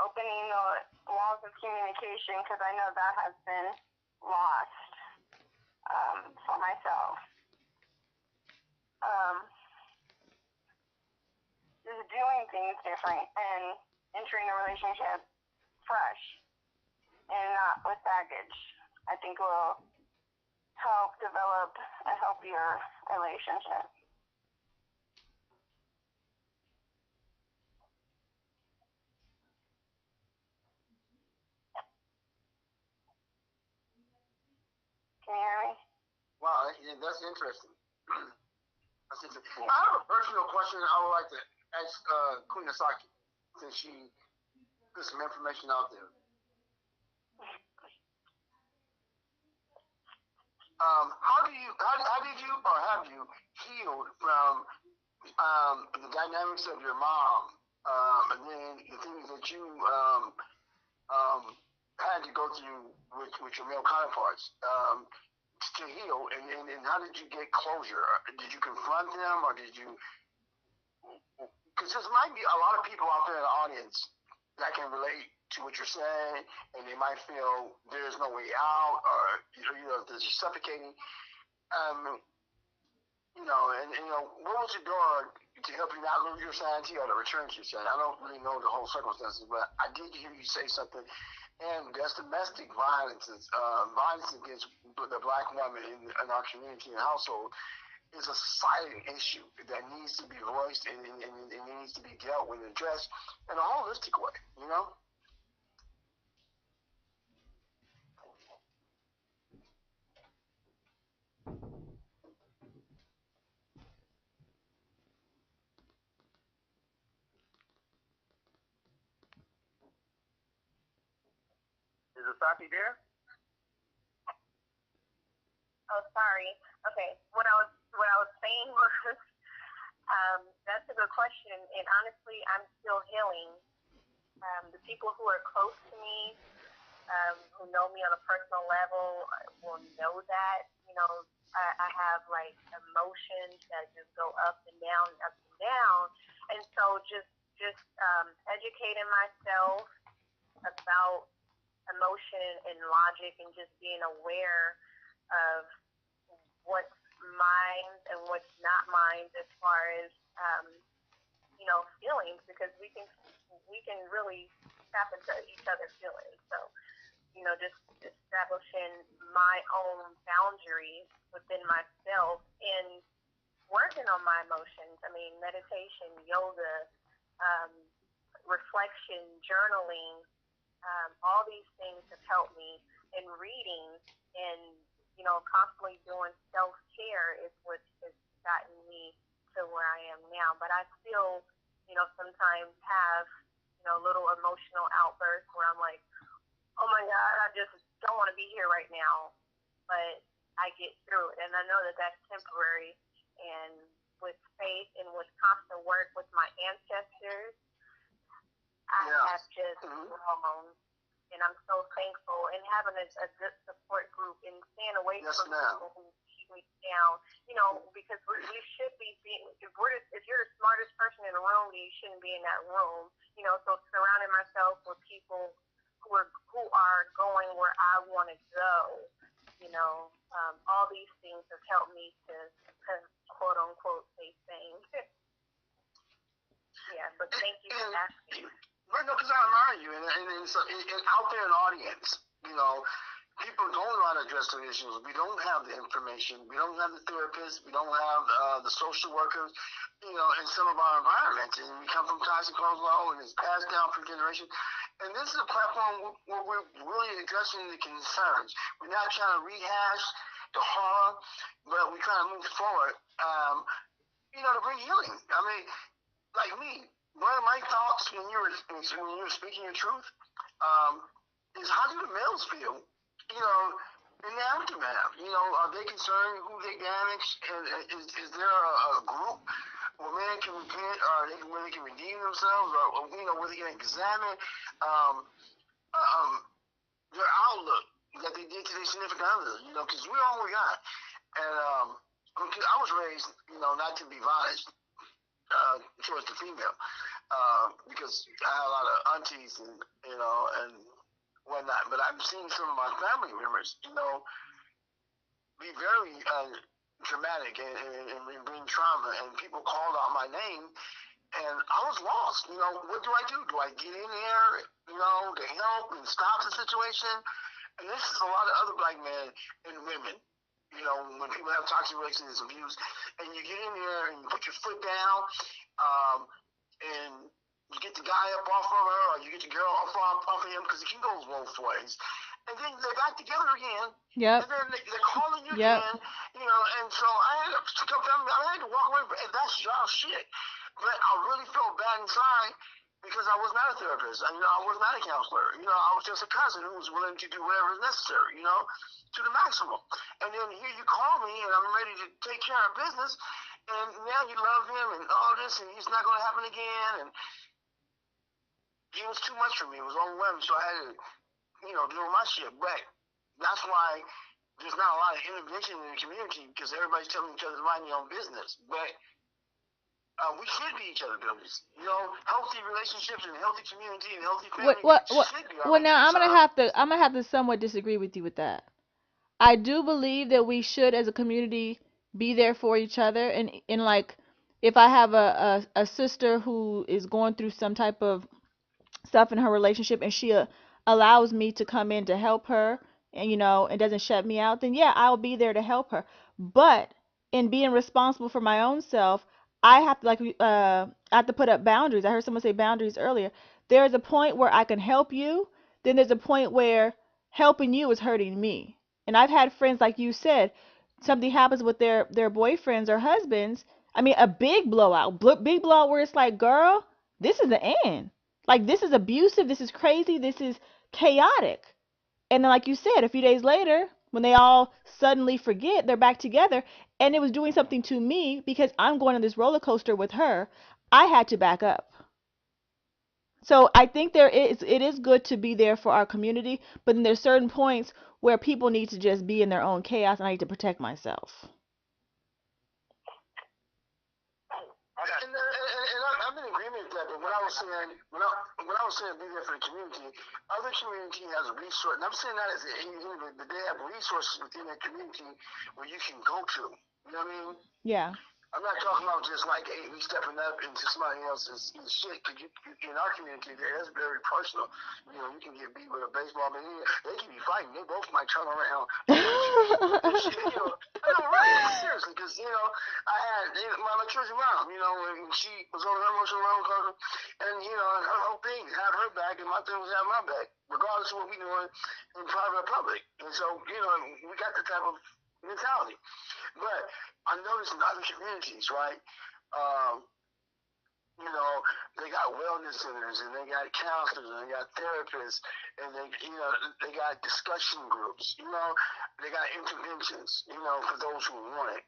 E: opening the walls of communication, because I know that has been lost for myself. Just doing things different and entering a relationship fresh and not with baggage, I think will help develop a healthier relationship. Can you hear me?
A: Wow, that's interesting. That's interesting. I have a personal question I would like to ask Queen Asaaki, since she put some information out there. How did you or have you healed from the dynamics of your mom, and then the things that you had to go through with your male counterparts to heal, and how did you get closure? Did you confront them, or did you? Because there might be a lot of people out there in the audience that can relate to what you're saying, and they might feel there's no way out, or they're just suffocating. What was your door to help you not lose your sanity or to return to your sanity? I don't really know the whole circumstances, but I did hear you say something, and that's domestic violence, violence against the black woman in our community and household is a society issue that needs to be voiced and it needs to be dealt with and addressed in a holistic way,
D: Is Asaaki there?
C: Oh, sorry. Okay, what I was saying was, that's a good question, and honestly, I'm still healing. The people who are close to me, who know me on a personal level, will know that. I have like emotions that just go up and down, and so just educating myself about emotion and logic, and just being aware of what's mine and what's not mine as far as feelings, because we can really tap into each other's feelings. So just establishing my own boundaries within myself and working on my emotions. I mean, meditation, yoga, reflection, journaling, all these things have helped me. And reading and constantly doing self-care is what has gotten me to where I am now. But I still, sometimes have, little emotional outbursts where I'm like, oh my God, I just don't want to be here right now. But I get through it. And I know that that's temporary. And with faith and with constant work with my ancestors, I have just grown. And I'm so thankful, and having a good support group and staying away from people who keep me down, because we should be if you're the smartest person in the room, you shouldn't be in that room, so surrounding myself with people who are going where I want to go, all these things have helped me to quote unquote say things. Yeah, but thank you for asking.
A: Right, no, because I admire you, and out there in the audience, people don't know how to address their issues. We don't have the information. We don't have the therapists. We don't have the social workers, in some of our environments. And we come from Tyson Close Law, and it's passed down from generation. And this is a platform where we're really addressing the concerns. We're not trying to rehash the horror, but we're trying to move forward, to bring healing. I mean, like me, one of my thoughts when you were speaking your truth is, how do the males feel, in the aftermath? Are they concerned who they damage? And is there a group where men can repent, or where they can redeem themselves, or where they can examine their outlook that they did to their significant others? Because we're all we got. And I was raised, not to be violent towards the female. because I have a lot of aunties and whatnot. But I've seen some of my family members, be very dramatic and bring trauma, and people called out my name, and I was lost. What do I do? Do I get in there, to help and stop the situation? And this is a lot of other black men and women. When people have toxic relationships, abuse, and you get in there and you put your foot down, and you get the guy up off of her, or you get the girl off of him, because it can go both ways. And then they're back together again.
B: Yep.
A: And then they're calling you again. And so I had to walk away. And that's y'all shit. But I really felt bad inside because I was not a therapist. I was not a counselor. I was just a cousin who was willing to do whatever is necessary, to the maximum. And then here you call me, and I'm ready to take care of business. And now you love him and all this, and it's not going to happen again. And it was too much for me. It was overwhelming. So I had to, doing my shit. But that's why there's not a lot of intervention in the community, because everybody's telling each other to mind your own business. But we should be each other's business. Healthy relationships and healthy community and healthy family should be our
B: Well, now
A: business.
B: I'm gonna have to somewhat disagree with you with that. I do believe that we should, as a community, be there for each other, and like, if I have a sister who is going through some type of stuff in her relationship, and she allows me to come in to help her, and it doesn't shut me out, then yeah, I'll be there to help her. But in being responsible for my own self, I have to, like, I have to put up boundaries. I heard someone say boundaries earlier. There's a point where I can help you, then there's a point where helping you is hurting me. And I've had friends, like you said, something happens with their boyfriends or husbands. I mean, a big blowout, big blowout where it's like, girl, this is the end. Like, this is abusive, this is crazy, this is chaotic. And then, like you said, a few days later, when they all suddenly forget, they're back together, and it was doing something to me because I'm going on this roller coaster with her. I had to back up. So I think it is good to be there for our community, but then there's certain points where people need to just be in their own chaos, and I need to protect myself.
A: And I'm in agreement with that. But when I was saying be there for the community, other community has a resource, and I'm saying that as an individual, but they have resources within their community where you can go to. You know what I mean?
B: Yeah.
A: I'm not talking about just like, hey, we stepping up into somebody else's shit. Cause in our community, that's very personal. You can get beat with a baseball bat. They can be fighting. They both might turn around. I know, really, seriously, because I had my maturity mom. When she was on her emotional roller coaster, and her whole thing, have her back, and my thing was have my back, regardless of what we doing in private or public. And so, we got the type of mentality. But I noticed in other communities, right? They got wellness centers, and they got counselors, and they got therapists, and they got discussion groups. They got interventions. For those who want it.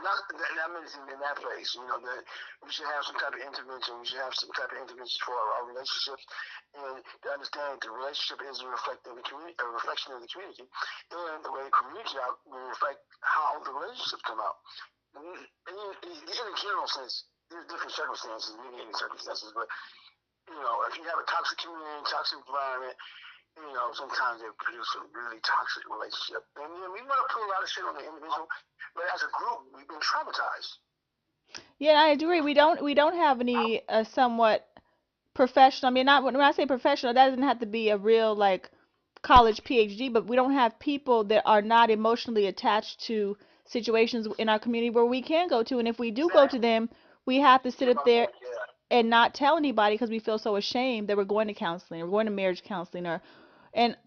A: Not that means in that place, that we should have some type of intervention. We should have some type of intervention for our relationships, and to understand that the relationship is a reflection of the community, and the way the community out will reflect how the relationships come out. In a general sense, there's different circumstances, mitigating circumstances, but if you have a toxic community, toxic environment, sometimes they produce a really toxic relationship. And we want to put a lot of shit on the individual, but as a group, we've been traumatized.
B: Yeah, I agree. We don't have any somewhat professional. I mean, not when I say professional, that doesn't have to be a real, like, college PhD, but we don't have people that are not emotionally attached to situations in our community where we can go to, and if we do go to them, we have to sit up there and not tell anybody because we feel so ashamed that we're going to counseling or going to marriage counseling, and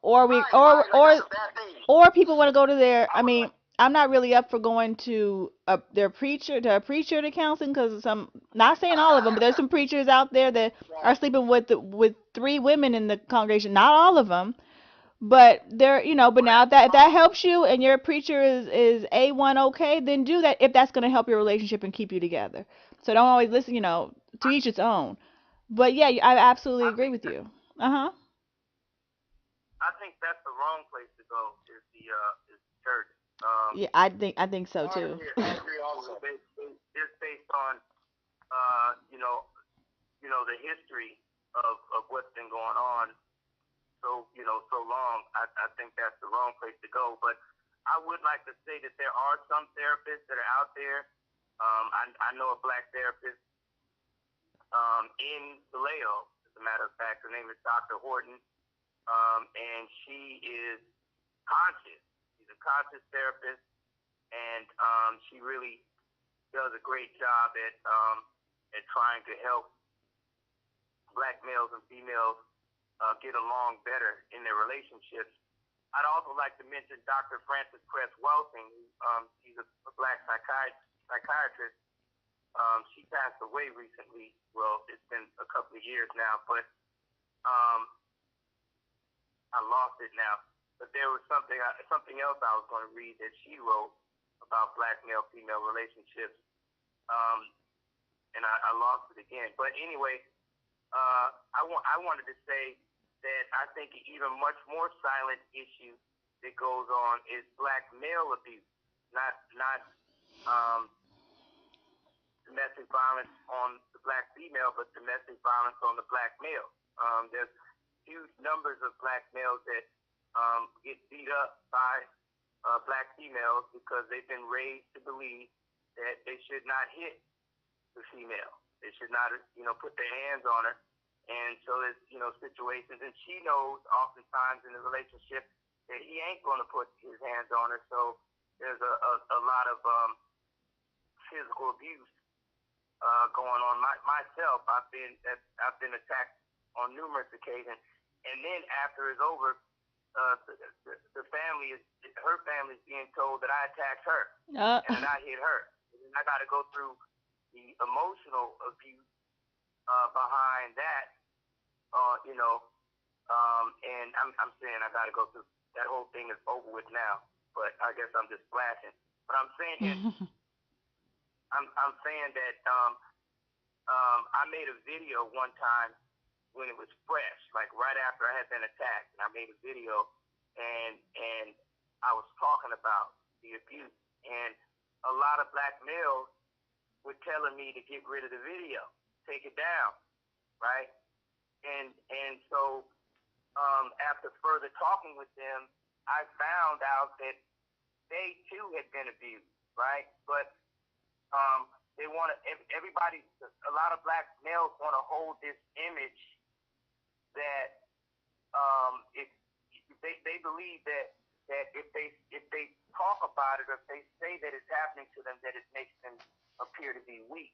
B: or we or people want to go to their, I mean, I'm not really up for going to a preacher to counseling, because some, not saying all of them, but there's some preachers out there that are sleeping with three women in the congregation. Not all of them, but they're, but now if that helps you and your preacher is A1, okay, then do that if that's going to help your relationship and keep you together. So don't always listen, to each its own. But yeah, I absolutely agree with you. Uh-huh.
D: I think that's the wrong place to go. Is church.
B: Yeah, I think so too.
A: I agree also.
D: It's based on you know, the history of what's been going on so long, I think that's the wrong place to go. But I would like to say that there are some therapists that are out there. I know a black therapist in Vallejo, as a matter of fact. Her name is Dr. Horton, and she is conscious. She's a conscious therapist, and she really does a great job at trying to help black males and females get along better in their relationships. I'd also like to mention Dr. Frances Cress Welsing. She's a black psychiatrist. She passed away recently. Well, it's been a couple of years now, but I lost it now. But there was something else I was going to read that she wrote about black male-female relationships, and I lost it again. But anyway, I wanted to say that I think an even much more silent issue that goes on is black male abuse, not domestic violence on the black female, but domestic violence on the black male. There's huge numbers of black males that get beat up by black females because they've been raised to believe that they should not hit the female. They should not, put their hands on her. And so there's, situations, and she knows oftentimes in the relationship that he ain't going to put his hands on her. So there's a lot of physical abuse going on. Myself, I've been attacked on numerous occasions, and then after it's over, her family is being told that I attacked her and that I hit her. And I got to go through the emotional abuse behind that, and I'm saying I got to go through that whole thing is over with now. But I guess I'm just flashing. But I'm saying that I'm saying that I made a video one time when it was fresh, like right after I had been attacked, and I made a video, and I was talking about the abuse, and a lot of black males were telling me to get rid of the video, take it down, right? And so after further talking with them, I found out that they too had been abused, right? But they want to, a lot of black males want to hold this image that if they believe that if they talk about it, or if they say that it's happening to them, that it makes them appear to be weak,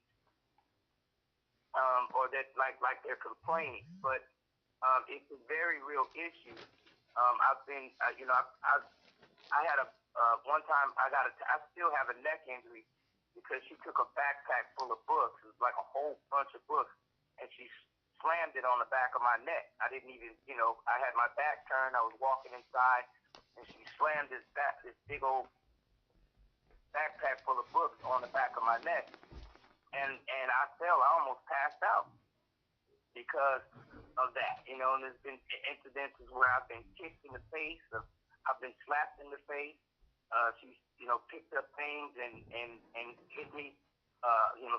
D: or that like they're complaining. But it's a very real issue. I had one time I still have a neck injury because she took a backpack full of books. It was like a whole bunch of books, and she slammed it on the back of my neck. I didn't even, I had my back turned. I was walking inside, and she slammed this big old backpack full of books on the back of my neck, and I fell. I almost passed out because of that. And there's been incidences where I've been kicked in the face, I've been slapped in the face. She's, picked up things and hit me,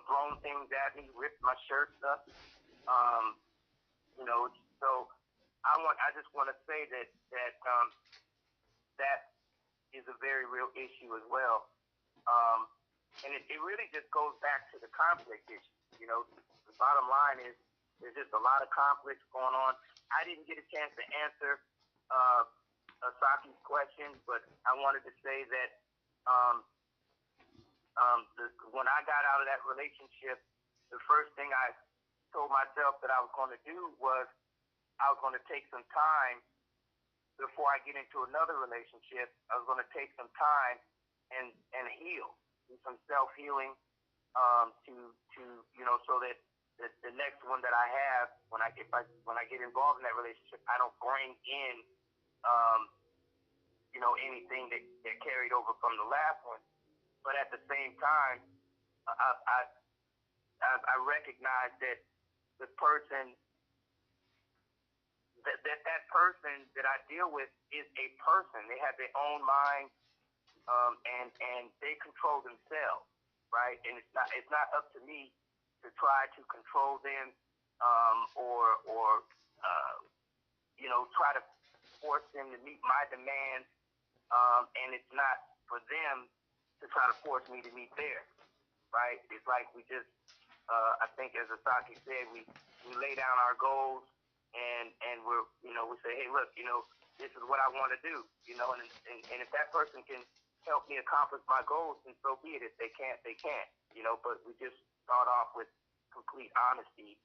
D: thrown things at me, ripped my shirts up. So I just want to say that is a very real issue as well. And it really just goes back to the conflict issue. The bottom line is there's just a lot of conflicts going on. I didn't get a chance to answer Asaaki's question, but I wanted to say that when I got out of that relationship, the first thing I told myself that I was going to do was I was going to take some time before I get into another relationship. I was going to take some time and heal, do some self-healing, so that the next one that I have, when I get involved in that relationship, I don't bring in anything that carried over from the last one. But at the same time, I recognize that the person that person that I deal with is a person. They have their own mind, and they control themselves, right? And it's not up to me to to try to control them, or try to force them to meet my demands, and it's not for them to try to force me to meet theirs, right? It's like we just, I think as Asaaki said, we lay down our goals, and we say, hey, look, this is what I want to do, and if that person can help me accomplish my goals, then so be it. If they can't, they can't, but we just start off with complete honesty,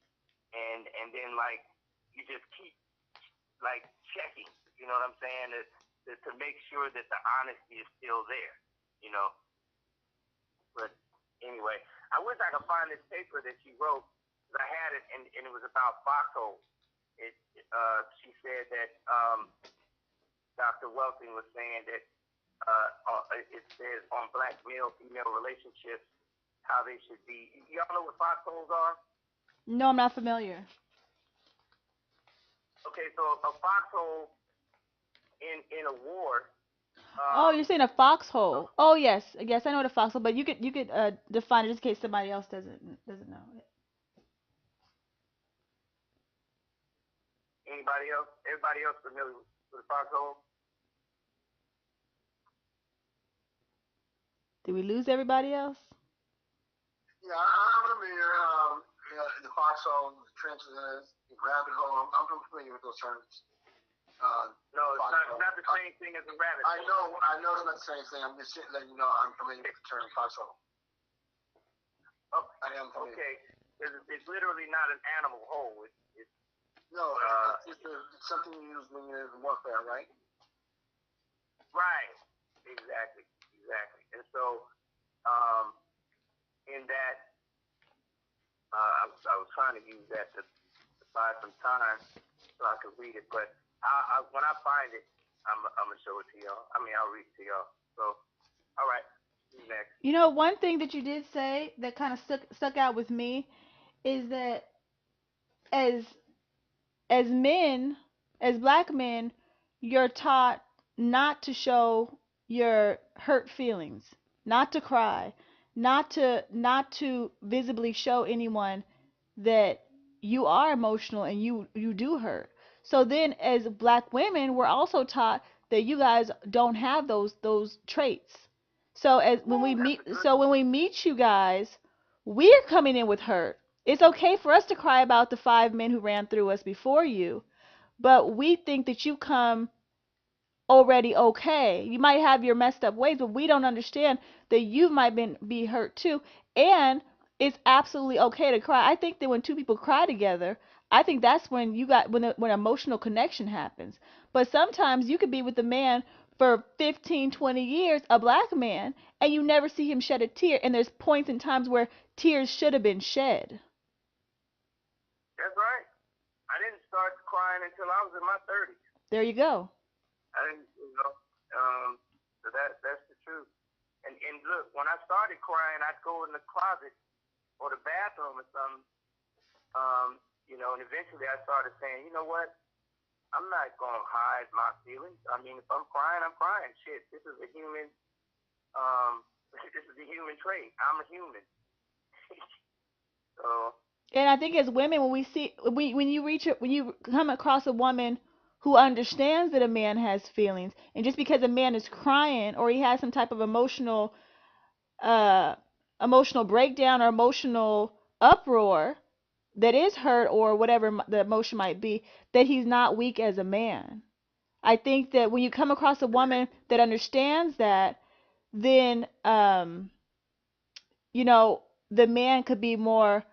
D: and then like you just keep like checking, you know what I'm saying, to make sure that the honesty is still there, But anyway, I wish I could find this paper that she wrote, because I had it, and it was about foxholes. She said that Dr. Welting was saying that it says on black male-female relationships how they should be. Y'all know what foxholes are?
B: No, I'm not familiar.
D: Okay, so a foxhole in a war.
B: Oh, you're saying a foxhole. Oh, yes, I know what a foxhole, but you could define it just in case somebody else doesn't know it.
D: Anybody else? Everybody else familiar with a foxhole?
B: Did we lose everybody else?
A: Yeah, I'm familiar. The foxhole, the trenches, the rabbit hole. I'm familiar with those terms.
D: No, it's not the same thing as a rabbit hole.
A: I know it's not the same thing. I'm just letting you know I'm familiar with the term foxhole.
D: Oh,
A: I am familiar.
D: Okay, it's literally not an animal hole.
A: It's something you use when you're in warfare, right?
D: Right. Exactly. And so, in that, I was trying to use that to buy some time so I could read it, but when I find it, I'm gonna show it to y'all. I'll read it to y'all. So, all right, next.
B: One thing that you did say that kind of stuck out with me is that as men, as black men, you're taught not to show your hurt feelings, not to cry, not to visibly show anyone that you are emotional and you do hurt. So then as black women, we're also taught that you guys don't have those traits. So when we meet you guys, we're coming in with hurt. It's okay for us to cry about the 5 men who ran through us before you, but we think that you come already okay. You might have your messed up ways, but we don't understand that you might be hurt too. And it's absolutely okay to cry. I think that when two people cry together, I think that's when when emotional connection happens. But sometimes you could be with a man for 15, 20 years, a black man, and you never see him shed a tear. And there's points and times where tears should have been shed.
D: That's right. I didn't start crying until I was in my 30s.
B: There you go.
D: I didn't, so that's the truth. And look, when I started crying, I'd go in the closet or the bathroom or something, and eventually I started saying, you know what? I'm not going to hide my feelings. I mean, if I'm crying, I'm crying. Shit, this is a human trait. I'm a human. So.
B: And I think as women, when you come across a woman who understands that a man has feelings, and just because a man is crying or he has some type of emotional breakdown or emotional uproar that is hurt or whatever the emotion might be, that he's not weak as a man. I think that when you come across a woman that understands that, then the man can be more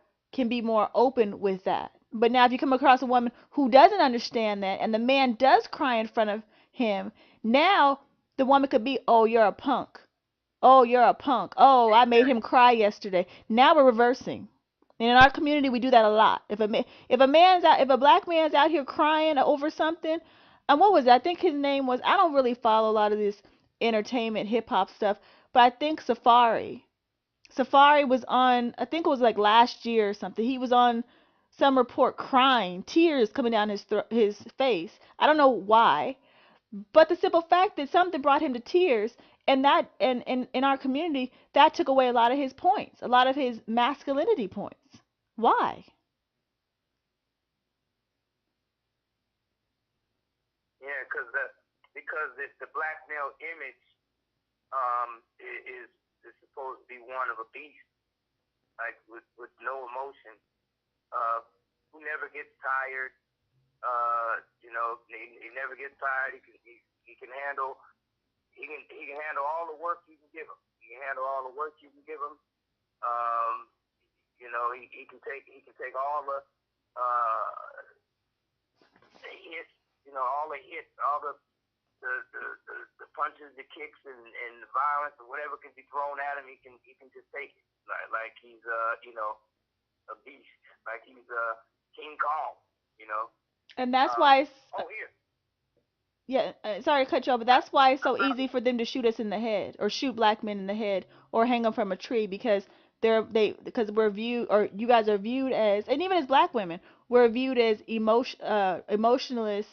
B: open with that. But now if you come across a woman who doesn't understand that and the man does cry in front of him, now the woman could be, oh, you're a punk. Oh, you're a punk. Oh, I made him cry yesterday. Now we're reversing. And in our community, we do that a lot. If a black man's out here crying over something, and what was that? I think his name was, I don't really follow a lot of this entertainment hip hop stuff, but I think Safari was on, I think it was like last year or something. He was on some report crying, tears coming down his face. I don't know why, but the simple fact that something brought him to tears, and that and in our community, that took away a lot of his points, a lot of his masculinity points. Why?
D: Yeah, because the black male image is supposed to be one of a beast, like with no emotion, who never gets tired. He never gets tired. He can handle all the work you can give him. He can handle all the work you can give him. He can take all the hits. All the hits, all the punches, the kicks, and the violence or whatever can be thrown at him. He can just take it like he's a beast, like he's King Kong.
B: And that's why it's,
D: Here.
B: yeah, sorry to cut you off, but that's why it's so easy for them to shoot us in the head, or shoot black men in the head, or hang them from a tree, because because we're viewed, or you guys are viewed as, and even as black women, we're viewed as emotionless,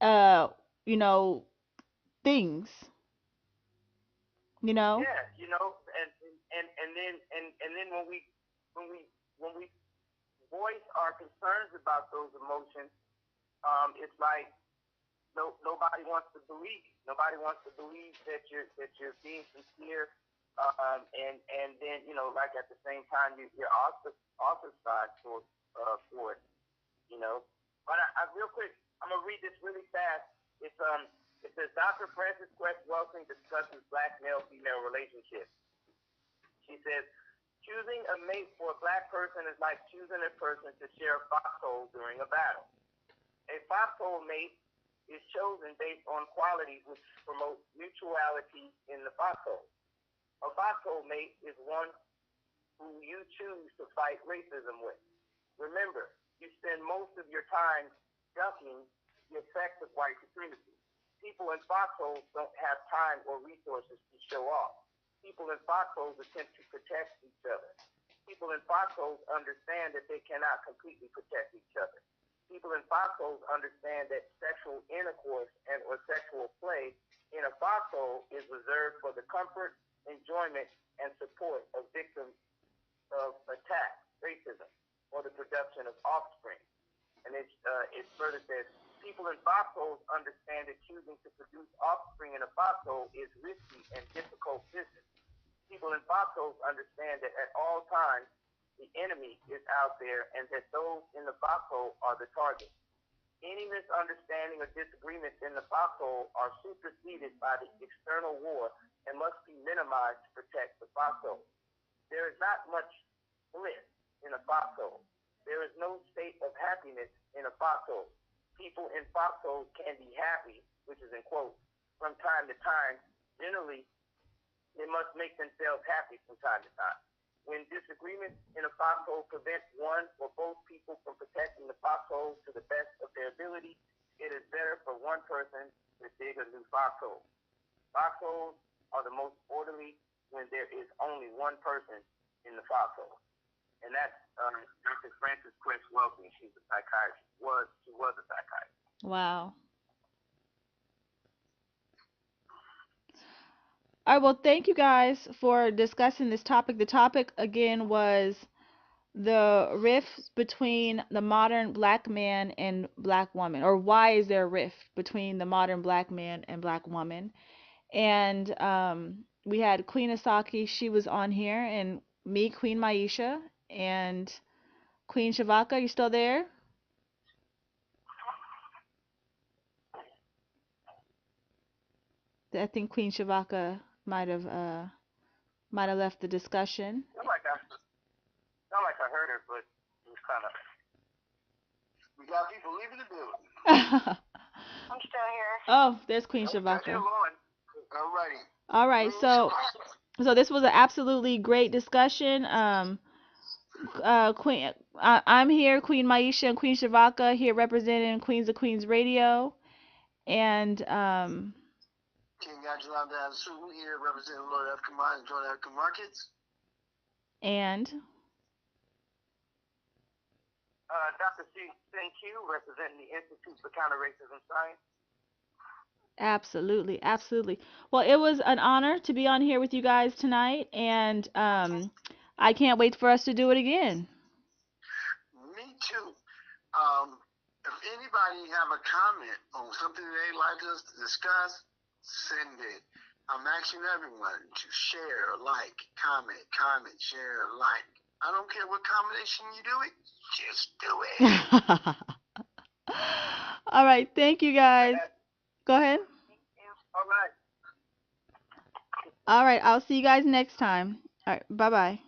B: uh, you know, things, you know.
D: Yeah, and then when we voice our concerns about those emotions, it's like nobody wants to believe. Nobody wants to believe that you're being sincere, and then like at the same time you're ostracized for it. But I real quick, I'm gonna read this really fast. It says Dr. Frances Quest Welsing discusses black male-female relationships. She says, choosing a mate for a black person is like choosing a person to share a foxhole during a battle. A foxhole mate is chosen based on qualities which promote mutuality in the foxhole. A foxhole mate is one who you choose to fight racism with. Remember, you spend most of your time ducking the effects of white supremacy. People in foxholes don't have time or resources to show off. People in foxholes attempt to protect each other. People in foxholes understand that they cannot completely protect each other. People in foxholes understand that sexual intercourse or sexual play in a foxhole is reserved for the comfort, enjoyment, and support of victims of attack, racism, or the production of offspring. And it further says, people in foxholes understand that choosing to produce offspring in a foxhole is risky and difficult business. People in foxholes understand that at all times the enemy is out there and that those in the foxhole are the target. Any misunderstanding or disagreements in the foxhole are superseded by the external war and must be minimized to protect the foxhole. There is not much bliss in a foxhole. There is no state of happiness in a foxhole. People in foxholes can be happy, which is in quotes, from time to time. Generally, they must make themselves happy from time to time. When disagreements in a foxhole prevent one or both people from protecting the foxhole to the best of their ability, it is better for one person to dig a new foxhole. Foxholes are the most orderly when there is only one person in the foxhole. And that's Dr. Frances Quest Welsing. She's a psychiatrist. She was a psychiatrist.
B: Wow. All right, well, thank you guys for discussing this topic. The topic, again, was the rift between the modern black man and black woman, or why is there a rift between the modern black man and black woman. And we had Queen Asaaki, she was on here, and me, Queen Myesha, and Queen Shavaka. You still there? I think Queen Shavaka might have left the discussion.
D: Not like I heard her, but it was kind of.
A: We got people leaving the building.
E: I'm still here.
B: Oh, there's Queen Shavaka.
A: Alrighty.
B: All right, so this was an absolutely great discussion. I'm here, Queen Myesha and Queen Shavaka, here representing Queens of Queenz Radio, and
A: King Aijalon here representing Lord African Mind and Joint African Markets.
B: And
D: Dr. Syn-Q representing the Institute for Counter-Racism Science.
B: Absolutely, absolutely. Well, it was an honor to be on here with you guys tonight, and I can't wait for us to do it again.
A: If anybody have a comment on something they'd like us to discuss, send it. I'm asking everyone to share, like, comment, share, like. I don't care what combination you do it, just do it.
B: All right, thank you guys. Go ahead.
D: All right.
B: All right, I'll see you guys next time. All right, bye-bye.